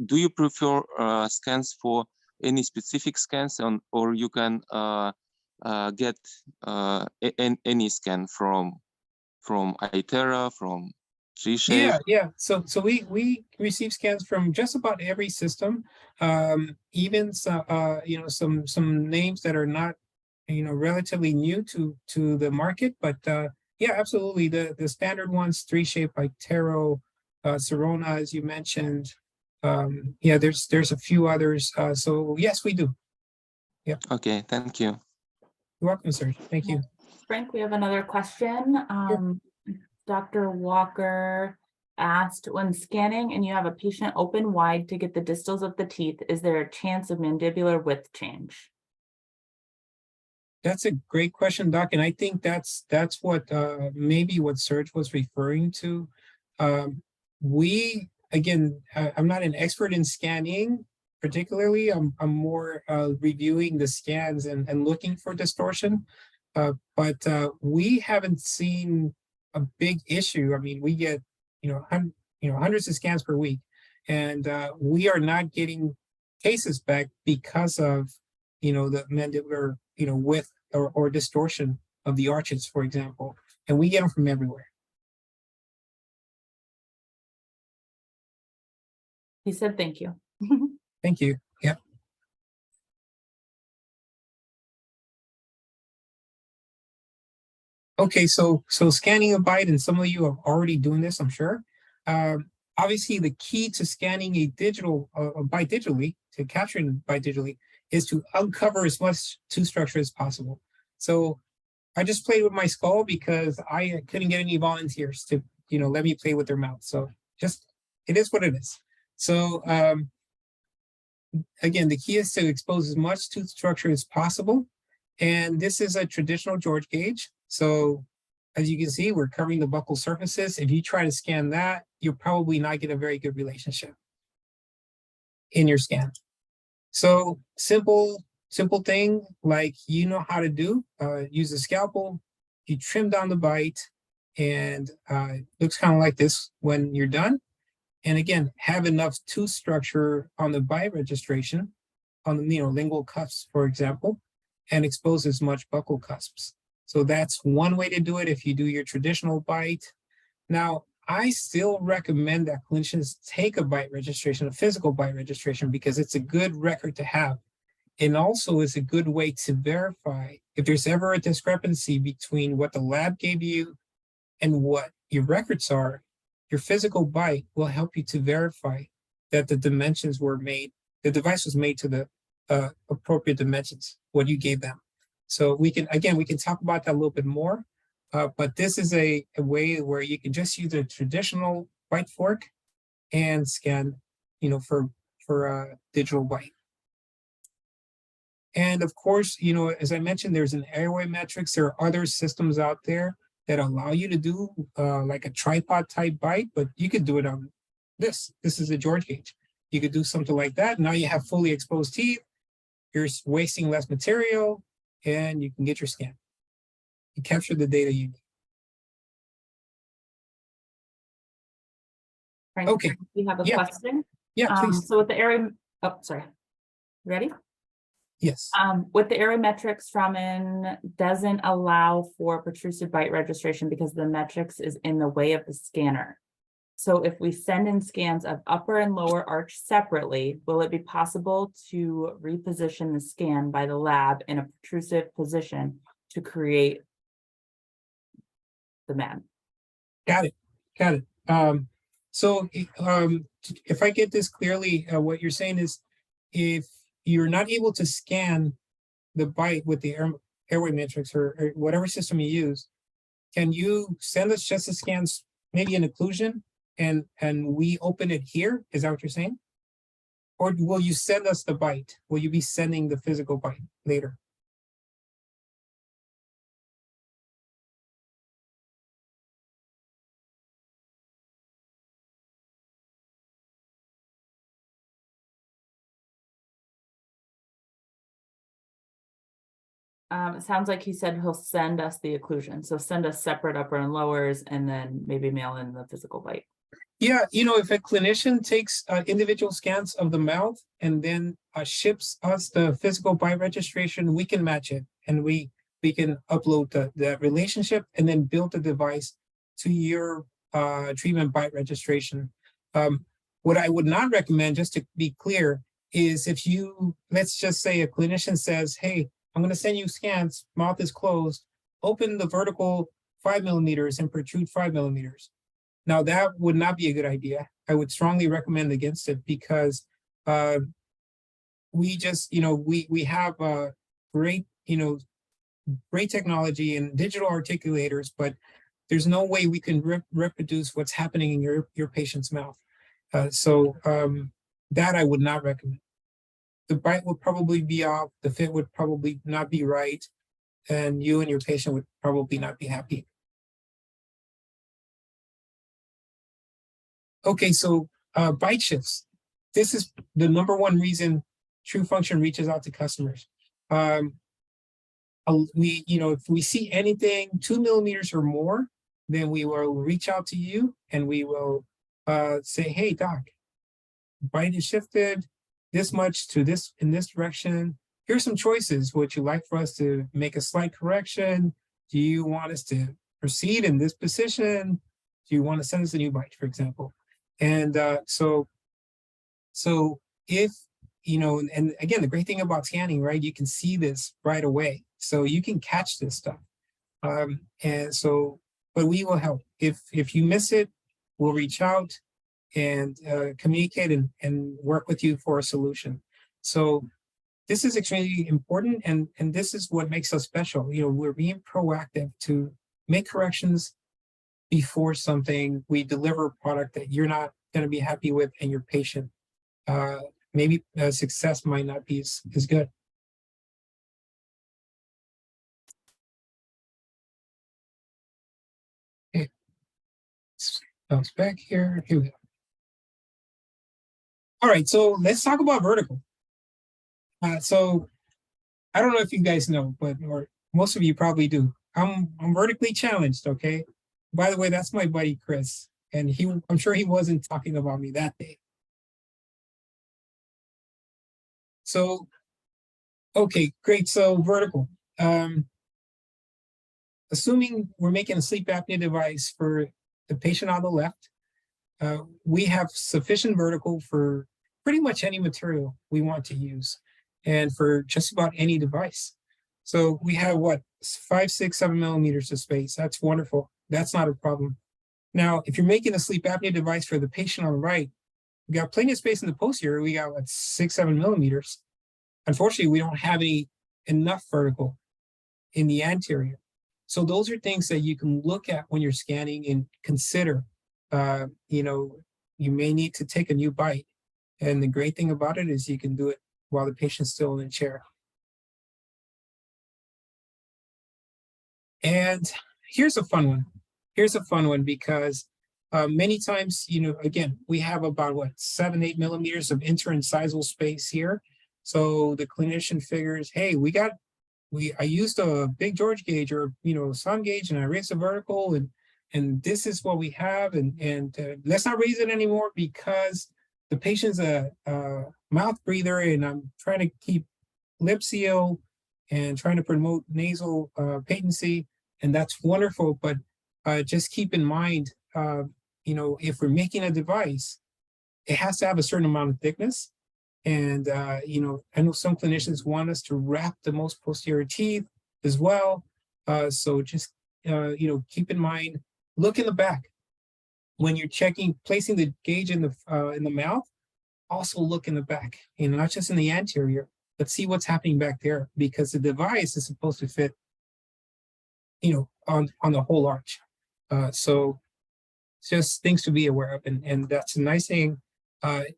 do you prefer scans for any specific scans, or you can get any scan from Itera, from G-Shape? Yeah. So we receive scans from just about every system, even some names that are not relatively new to the market, but yeah, absolutely, the standard ones, Three-Shape, Itero, Sirona, as you mentioned. Yeah, there's a few others. So yes, we do. Yeah. Okay, thank you. You're welcome, sir. Thank you. Frank, we have another question. Dr. Walker asked, when scanning and you have a patient open wide to get the distals of the teeth, is there a chance of mandibular width change? That's a great question, Doc, and I think that's what maybe what Serge was referring to. I'm not an expert in scanning particularly. I'm more reviewing the scans and looking for distortion, but we haven't seen a big issue. I mean, we get hundreds of scans per week, and we are not getting cases back because of the mandibular width or distortion of the arches, for example, and we get them from everywhere. He said thank you. Thank you. Yeah. Okay, so scanning a bite, and some of you are already doing this, I'm sure. Obviously, the key to scanning a bite digitally, to capturing a bite digitally, is to uncover as much tooth structure as possible. So I just played with my skull because I couldn't get any volunteers to let me play with their mouth. So it is what it is. So again, the key is to expose as much tooth structure as possible. And this is a traditional George gauge. So as you can see, we're covering the buccal surfaces. If you try to scan that, you'll probably not get a very good relationship in your scan. So simple thing, like how to do, use a scalpel, you trim down the bite, and it looks kind of like this when you're done. And again, have enough tooth structure on the bite registration, on the lingual cusps, for example, and expose as much buccal cusps. So that's one way to do it if you do your traditional bite. Now, I still recommend that clinicians take a bite registration, a physical bite registration, because it's a good record to have. And also is a good way to verify if there's ever a discrepancy between what the lab gave you and what your records are. Your physical bite will help you to verify that the dimensions were made, the device was made to the appropriate dimensions, what you gave them. So we can talk about that a little bit more, but this is a way where you can just use a traditional bite fork and scan, for digital bite. And of course, as I mentioned, there's an airway metrics. There are other systems out there that allow you to do like a tripod type bite, but you could do it on this. This is a George gauge. You could do something like that. Now you have fully exposed teeth. You're wasting less material, and you can get your scan. You capture the data you need. Frank, Okay. we have a Yeah. question. Yeah, please. So with the area, oh, sorry. Ready? Yes. With the area metrics from in doesn't allow for protrusive bite registration because the metrics is in the way of the scanner. So if we send in scans of upper and lower arch separately, will it be possible to reposition the scan by the lab in a protrusive position to create the MAD? Got it. So if I get this clearly, what you're saying is if you're not able to scan the bite with the airway matrix or whatever system you use, can you send us just the scans, maybe an occlusion, and we open it here? Is that what you're saying? Or will you send us the bite? Will you be sending the physical bite later? It sounds like he said he'll send us the occlusion. So send us separate upper and lowers and then maybe mail in the physical bite. Yeah, if a clinician takes individual scans of the mouth and then ships us the physical bite registration, we can match it and we can upload the relationship and then build the device to your treatment bite registration. What I would not recommend, just to be clear, is if let's just say a clinician says, hey, I'm going to send you scans, mouth is closed, open the vertical 5 millimeters and protrude 5 millimeters. Now that would not be a good idea. I would strongly recommend against it because we just, we have great, great technology and digital articulators, but there's no way we can reproduce what's happening in your patient's mouth. So that I would not recommend. The bite would probably be off, the fit would probably not be right, and you and your patient would probably not be happy. Okay, so bite shifts. This is the number one reason TrueFunction reaches out to customers. If we see anything 2 millimeters or more, then we will reach out to you and we will say, hey, doc, bite is shifted this much to this in this direction. Here's some choices. Would you like for us to make a slight correction? Do you want us to proceed in this position? Do you want to send us a new bite, for example? And so if, and again, the great thing about scanning, right, you can see this right away. So you can catch this stuff. But we will help. If you miss it, we'll reach out and communicate and work with you for a solution. So this is extremely important, and this is what makes us special. We're being proactive to make corrections before we deliver a product that you're not going to be happy with and your patient maybe success might not be as good. Okay, bounce back here. Here we go. All right, so let's talk about vertical. So I don't know if you guys know, or most of you probably do. I'm vertically challenged. Okay. By the way, that's my buddy Chris, and I'm sure he wasn't talking about me that day. So, okay, great. So vertical. Assuming we're making a sleep apnea device for the patient on the left, we have sufficient vertical for pretty much any material we want to use. and for just about any device. So we have what, 5, 6, 7 millimeters of space. That's wonderful. That's not a problem. Now, if you're making a sleep apnea device for the patient on the right, we got plenty of space in the posterior. We got what, 6, 7 millimeters. Unfortunately, we don't have enough vertical in the anterior. So those are things that you can look at when you're scanning and consider. You know, you may need to take a new bite. And the great thing about it is you can do it while the patient's still in the chair. And here's a fun one. Here's a fun one because many times, you know, again, we have about what, 7, 8 millimeters of interincisal space here. So the clinician figures, hey, I used a big George gauge or, you know, sun gauge, and I raised the vertical, and this is what we have, and let's not raise it anymore because the patient's a mouth breather, and I'm trying to keep lip seal and trying to promote nasal patency, and that's wonderful. But just keep in mind, you know, if we're making a device, it has to have a certain amount of thickness. And, you know, I know some clinicians want us to wrap the most posterior teeth as well. So just, you know, keep in mind, look in the back. When you're placing the gauge in the mouth, also look in the back, you know, not just in the anterior, but see what's happening back there, because the device is supposed to fit, you know, on the whole arch. So just things to be aware of. And that's a nice thing.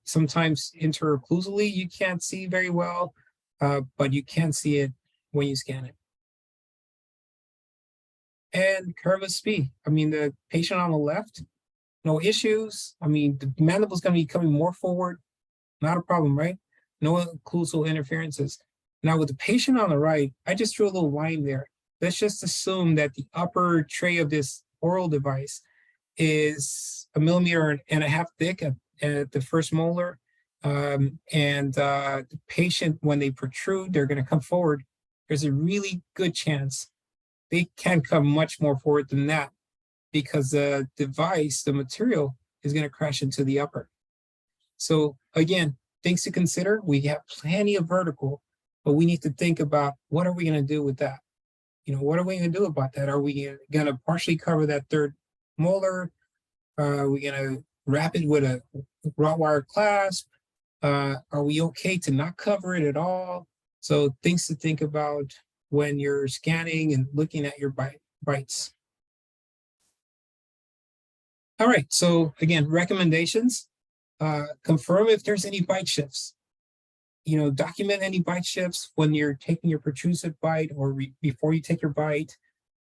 Sometimes interocclusally you can't see very well, but you can see it when you scan it. And curvus B, I mean, the patient on the left, no issues. I mean, the mandible is going to be coming more forward, not a problem, right? No occlusal interferences. Now with the patient on the right, I just drew a little line there. Let's just assume that the upper tray of this oral device is 1.5 millimeters thick at the first molar, and the patient, when they protrude, they're going to come forward. There's a really good chance they can come much more forward than that, because the device, the material, is going to crash into the upper. So again, things to consider. We have plenty of vertical, but we need to think about, what are we going to do with that? You know, what are we going to do about that? Are we going to partially cover that third molar? Are we going to wrap it with a wrought wire clasp? Are we okay to not cover it at all? So things to think about when you're scanning and looking at your bites. All right, so again, recommendations. Confirm if there's any bite shifts. You know, document any bite shifts when you're taking your protrusive bite or before you take your bite,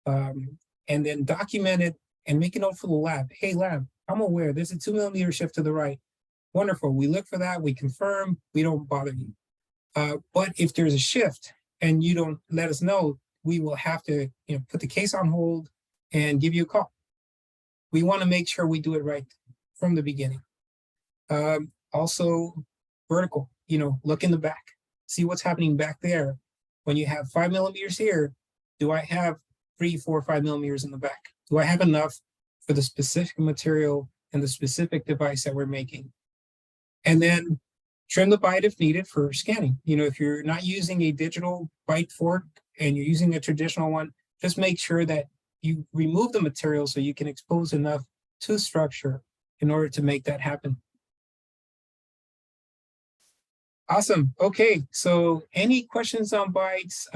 and then document it and make a note for the lab. Hey, lab, I'm aware there's a 2 millimeter shift to the right. Wonderful. We look for that. We confirm. We don't bother you. But if there's a shift and you don't let us know, we will have to, you know, put the case on hold and give you a call. We want to make sure we do it right from the beginning. Also, vertical. You know, look in the back. See what's happening back there. When you have 5 millimeters here, do I have 3, 4, 5 millimeters in the back? Do I have enough for the specific material and the specific device that we're making? And then trim the bite if needed for scanning. You know, if you're not using a digital bite fork and you're using a traditional one, just make sure that you remove the material so you can expose enough to structure in order to make that happen. Awesome. Okay, so any questions on bites?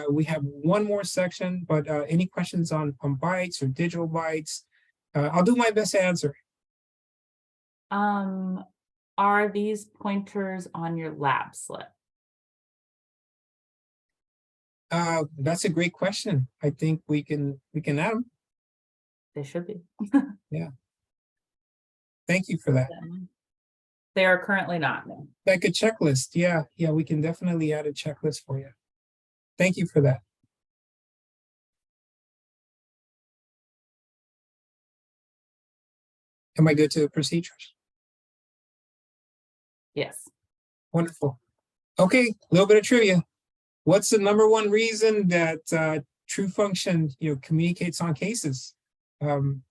We have one more section, but any questions on bites or digital bites? I'll do my best to answer. Are these pointers on your lab slip? That's a great question. I think we can add them. They should be. Yeah. Thank you for that. They are currently not. No. Like a checklist. Yeah, we can definitely add a checklist for you. Thank you for that. Am I good to the procedures? Yes. Wonderful. Okay, a little bit of trivia. What's the #1 reason that true function, you know, communicates on cases? And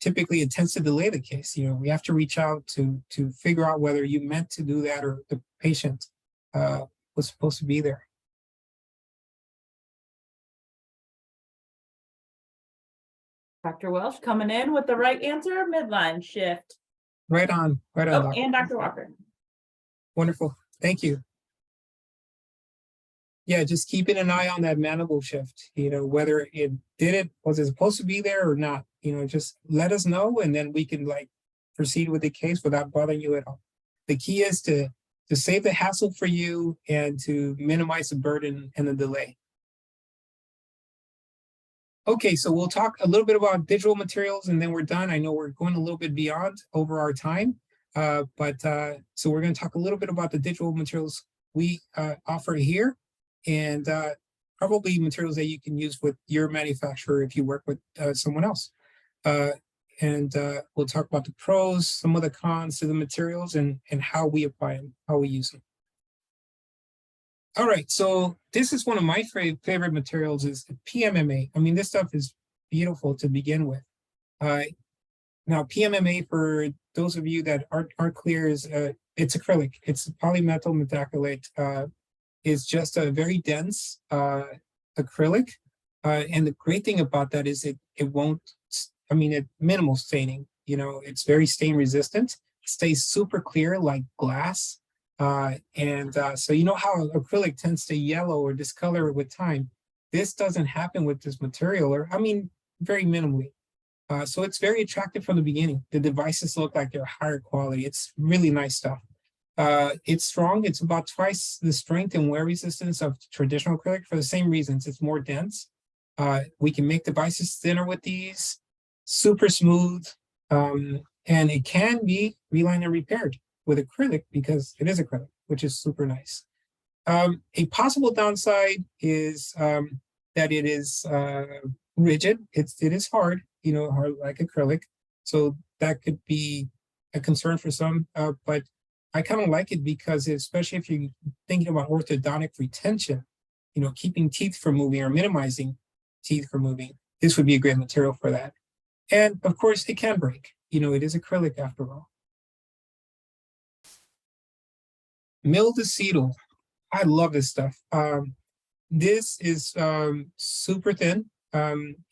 typically it tends to delay the case. You know, we have to reach out to figure out whether you meant to do that or the patient. was supposed to be there. Dr. Welsh coming in with the right answer, midline shift. Right on, Oh, Doc. and Dr. Walker. Wonderful. Thank you. Yeah, just keeping an eye on that mandible shift, whether was it supposed to be there or not, just let us know, and then we can like proceed with the case without bothering you at all. The key is to save the hassle for you and to minimize the burden and the delay. Okay, so we'll talk a little bit about digital materials and then we're done. I know we're going a little bit beyond over our time, so we're going to talk a little bit about the digital materials we offer here, and probably materials that you can use with your manufacturer if you work with someone else. We'll talk about the pros, some of the cons to the materials, and how we apply them, how we use them. All right, so this is one of my favorite materials is PMMA. I mean, this stuff is beautiful to begin with. Now, PMMA, for those of you that aren't clear, is it's acrylic. It's polymethyl methacrylate. It's just a very dense acrylic. And the great thing about that is it won't, minimal staining. It's very stain resistant. It stays super clear like glass. So how acrylic tends to yellow or discolor with time. This doesn't happen with this material, very minimally. So it's very attractive from the beginning. The devices look like they're higher quality. It's really nice stuff. It's strong. It's about twice the strength and wear resistance of traditional acrylic for the same reasons. It's more dense. We can make devices thinner with these, super smooth, and it can be relined and repaired with acrylic because it is acrylic, which is super nice. A possible downside is that it is rigid. It is hard, hard like acrylic. So that could be a concern for some, but I kind of like it because especially if you're thinking about orthodontic retention, keeping teeth from moving or minimizing teeth from moving, this would be a great material for that. And of course it can break, it is acrylic after all. Milled acetal. I love this stuff. This is super thin.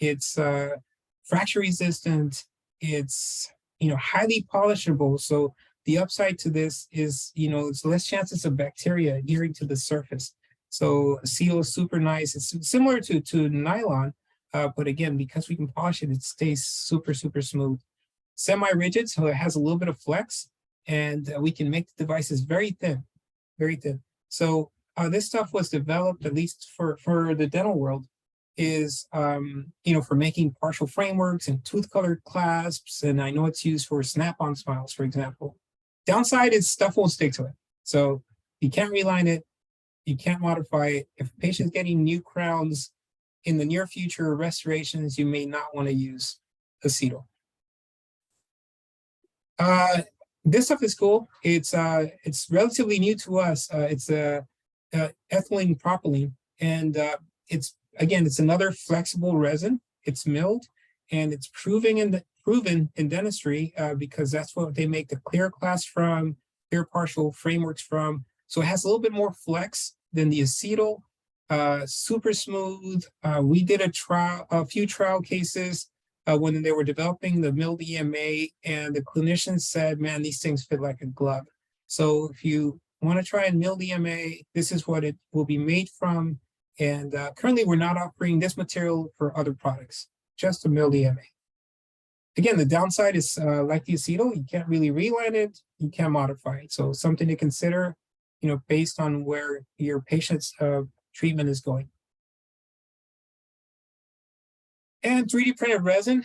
It's fracture resistant. It's highly polishable. So the upside to this is it's less chances of bacteria adhering to the surface. So acetal is super nice. It's similar to nylon, but again, because we can polish it, it stays super smooth. Semi-rigid, so it has a little bit of flex, and we can make the devices very thin. Very thin. So this stuff was developed, at least for the dental world, is for making partial frameworks and tooth colored clasps, and I know it's used for snap-on smiles, for example. Downside is stuff won't stick to it. So you can't reline it, you can't modify it. If a patient's getting new crowns in the near future, restorations, you may not want to use acetal. This stuff is cool. It's relatively new to us. It's ethylene propylene, and it's another flexible resin. It's milled, and it's proven in dentistry because that's what they make the clear class from, clear partial frameworks from. So it has a little bit more flex than the acetal. Super smooth. We did a few trial cases when they were developing the milled EMA, and the clinicians said, man, these things fit like a glove. So if you want to try and milled EMA, this is what it will be made from. And currently we're not offering this material for other products, just a milled EMA. Again, the downside is like the acetal, you can't really reline it, you can't modify it. So something to consider, based on where your patient's treatment is going. And 3D printed resin,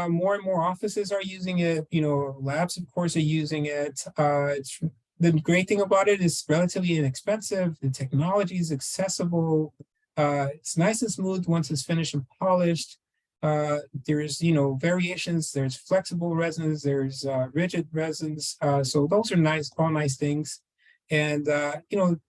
more and more offices are using it. Labs, of course, are using it. The great thing about it is relatively inexpensive. The technology is accessible. It's nice and smooth once it's finished and polished. There's, variations. There's flexible resins. There's rigid resins. So those are nice, all nice things. And,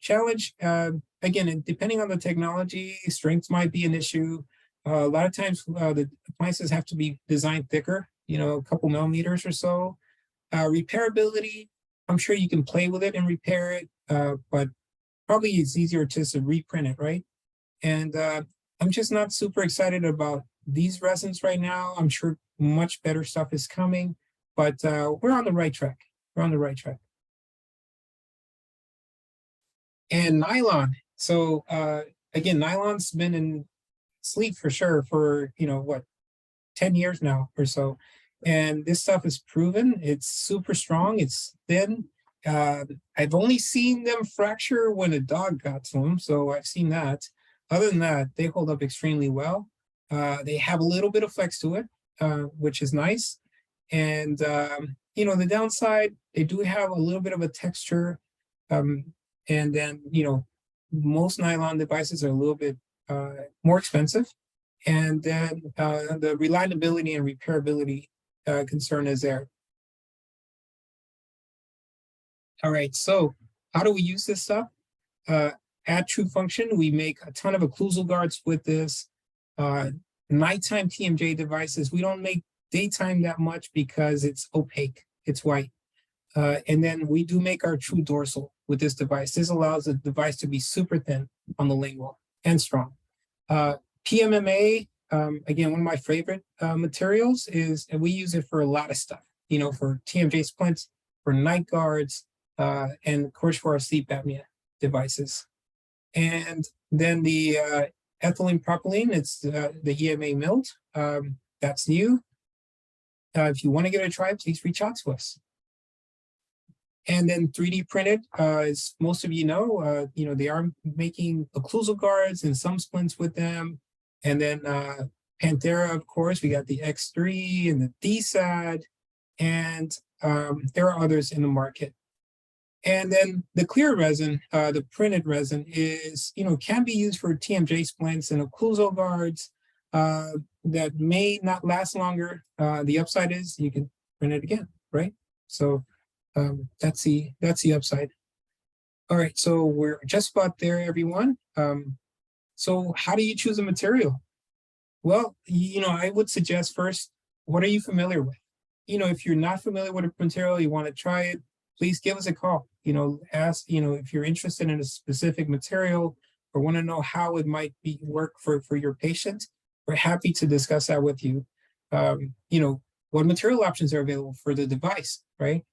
challenge, again, depending on the technology, strength might be an issue. A lot of times the appliances have to be designed thicker, a couple millimeters or so. Repairability, I'm sure you can play with it and repair it, but probably it's easier just to reprint it, right? And I'm just not super excited about these resins right now. I'm sure much better stuff is coming, but we're on the right track. We're on the right track. And nylon. So again, nylon's been in sleep for sure for, you know, what, 10 years now or so. And this stuff is proven. It's super strong. It's thin. I've only seen them fracture when a dog got to them, so I've seen that. Other than that, they hold up extremely well. They have a little bit of flex to it, which is nice. And you know, the downside, they do have a little bit of a texture. And then, you know, most nylon devices are a little bit more expensive. And then the reliability and repairability concern is there. All right, so how do we use this stuff? At True Function, we make a ton of occlusal guards with this. Nighttime TMJ devices, we don't make daytime that much because it's opaque, it's white. And then we do make our true dorsal with this device. This allows the device to be super thin on the lingual and strong. PMMA, again, one of my favorite materials is, and we use it for a lot of stuff, you know, for TMJ splints, for night guards, and of course for our sleep apnea devices. And then the ethylene propylene, it's the EMA milled. That's new. If you want to give it a try, please reach out to us. And then 3D printed, as most of you know, they are making occlusal guards and some splints with them. And then Panthera, of course, we got the X3 and the DSAD, and there are others in the market. And then the clear resin, the printed resin is, can be used for TMJ splints and occlusal guards that may not last longer. The upside is you can print it again, right? So that's the upside. All right, so we're just about there, everyone. So how do you choose a material? Well, I would suggest first, what are you familiar with? If you're not familiar with a material, you want to try it, please give us a call. Ask, if you're interested in a specific material or want to know how it might work for your patient. We're happy to discuss that with you. What material options are available for the device, right?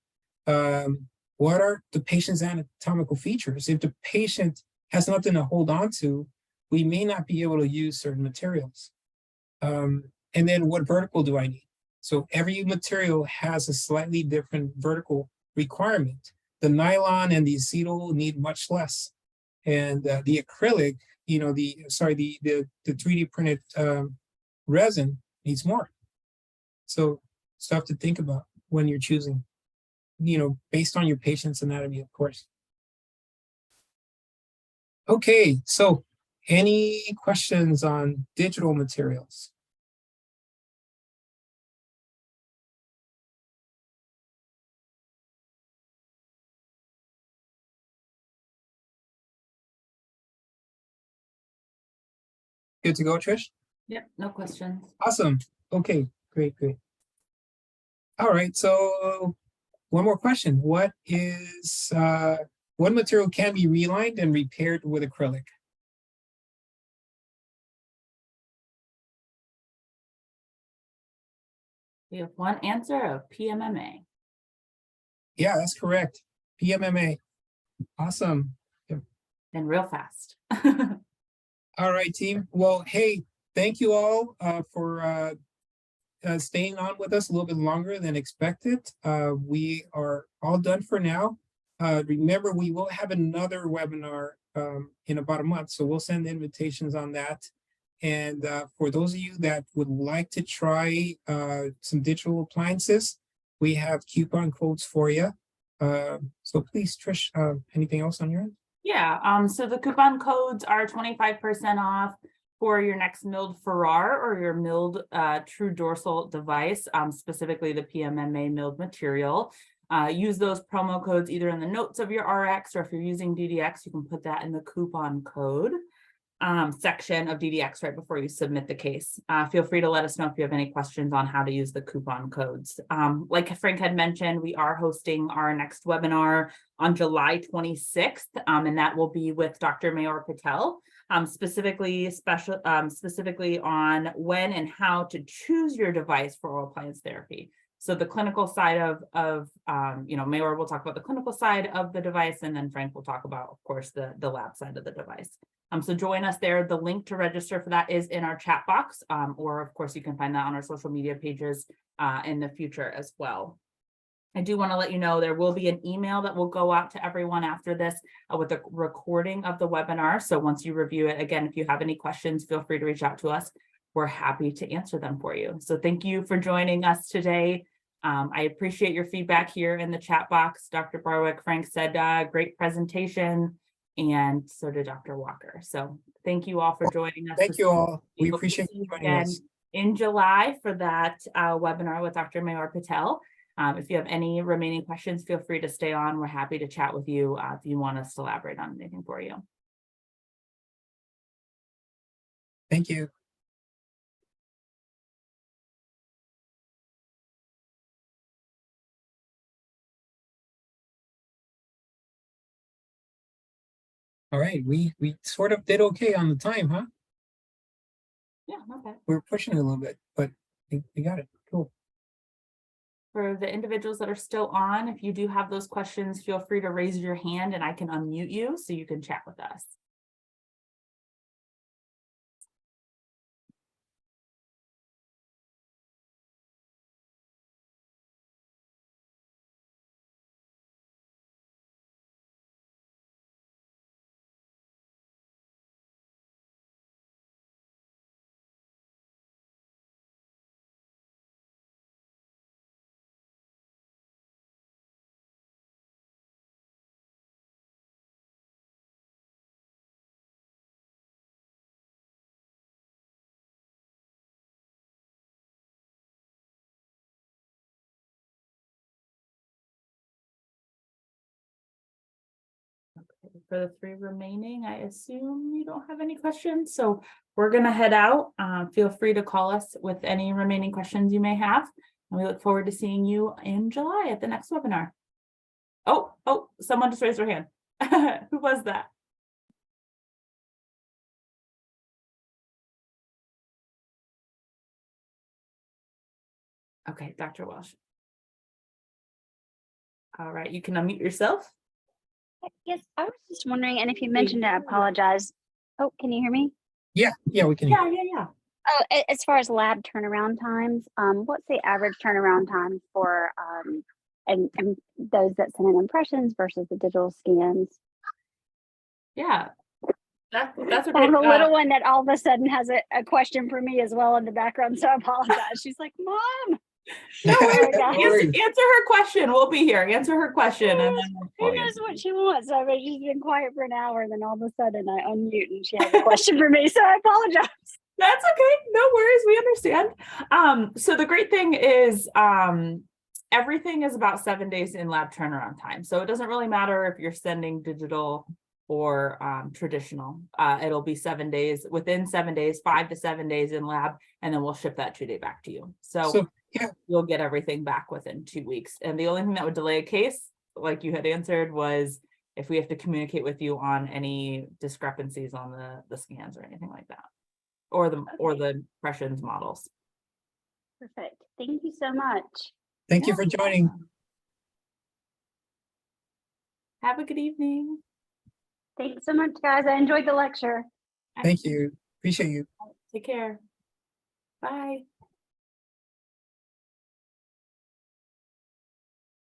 What are the patient's anatomical features? If the patient has nothing to hold on to, we may not be able to use certain materials. And then what vertical do I need? So every material has a slightly different vertical requirement. The nylon and the acetal need much less. And the acrylic, the 3D printed resin needs more. So stuff to think about when you're choosing, based on your patient's anatomy, of course. Okay, so any questions on digital materials? Good to go, Trish? Yep, no questions. Awesome. Okay, great. All right, so one more question. What material can be relined and repaired with acrylic? We have one answer of PMMA. Yeah, that's correct. PMMA. Awesome. And real fast. All right, team. Well, hey, thank you all for staying on with us a little bit longer than expected. We are all done for now. Remember, we will have another webinar in about a month, so we'll send invitations on that. And for those of you that would like to try some digital appliances, we have coupon codes for you. So please, Trish, anything else on your end? Yeah, so the coupon codes are 25% off for your next milled Farrar or your milled true dorsal device, specifically the PMMA milled material. Use those promo codes either in the notes of your RX, or if you're using DDX, you can put that in the coupon code. section of DDX right before you submit the case. Feel free to let us know if you have any questions on how to use the coupon codes. Like Frank had mentioned, we are hosting our next webinar on July 26th, and that will be with Dr. Mayur Patel, specifically on when and how to choose your device for oral appliance therapy. So the clinical side of Mayur will talk about the clinical side of the device, and then Frank will talk about, of course, the lab side of the device. So join us there. The link to register for that is in our chat box, or of course you can find that on our social media pages in the future as well. I do want to let you know there will be an email that will go out to everyone after this with a recording of the webinar. So once you review it, again, if you have any questions, feel free to reach out to us. We're happy to answer them for you. So thank you for joining us today. I appreciate your feedback here in the chat box. Dr. Barwick, Frank said, great presentation, and so did Dr. Walker. So thank you all for joining us. Thank you all. We hope to appreciate see you joining again us. in July for that webinar with Dr. Mayur Patel. If you have any remaining questions, feel free to stay on. We're happy to chat with you if you want us to elaborate on anything for you. Thank you. All right, we sort of did okay on the time, huh? Yeah, okay. We're pushing it a little bit, but we got it. Cool. For the individuals that are still on, if you do have those questions, feel free to raise your hand and I can unmute you so you can chat with us. For the three remaining, I assume you don't have any questions, so we're going to head out. Feel free to call us with any remaining questions you may have, and we look forward to seeing you in July at the next webinar. Oh, someone just raised their hand. Who was that? Okay, Dr. Welsh. All right, you can unmute yourself. Yes, I was just wondering, and if you mentioned it, I apologize. Oh, can you hear me? Yeah, we can hear. Yeah. Oh, as far as lab turnaround times, what's the average turnaround time for and those that send in impressions versus the digital scans? Yeah, that's a I great. have a little one that all of a sudden has a question for me as well in the background, so I apologize. She's like, "Mom." No worries. No worries. Answer her question. We'll be here. Answer her question, and then Who knows what she wants? I mean, she's been quiet for an hour, and then all of a sudden I unmute and she has a question for me. So I apologize. That's okay. No worries. We understand. So the great thing is everything is about 7 days in lab turnaround time. So it doesn't really matter if you're sending digital or traditional. It'll be 7 days, within 7 days, 5 to 7 days in lab, and then we'll ship that 2-day back to you. So yeah, you'll get everything back within 2 weeks. And the only thing that would delay a case, like you had answered, was if we have to communicate with you on any discrepancies on the scans or anything like that, or the impressions models. Perfect. Thank you so much. thank you for joining. Have a good evening. Thanks so much, guys. I enjoyed the lecture. Thank you. Appreciate you. Take care. Bye.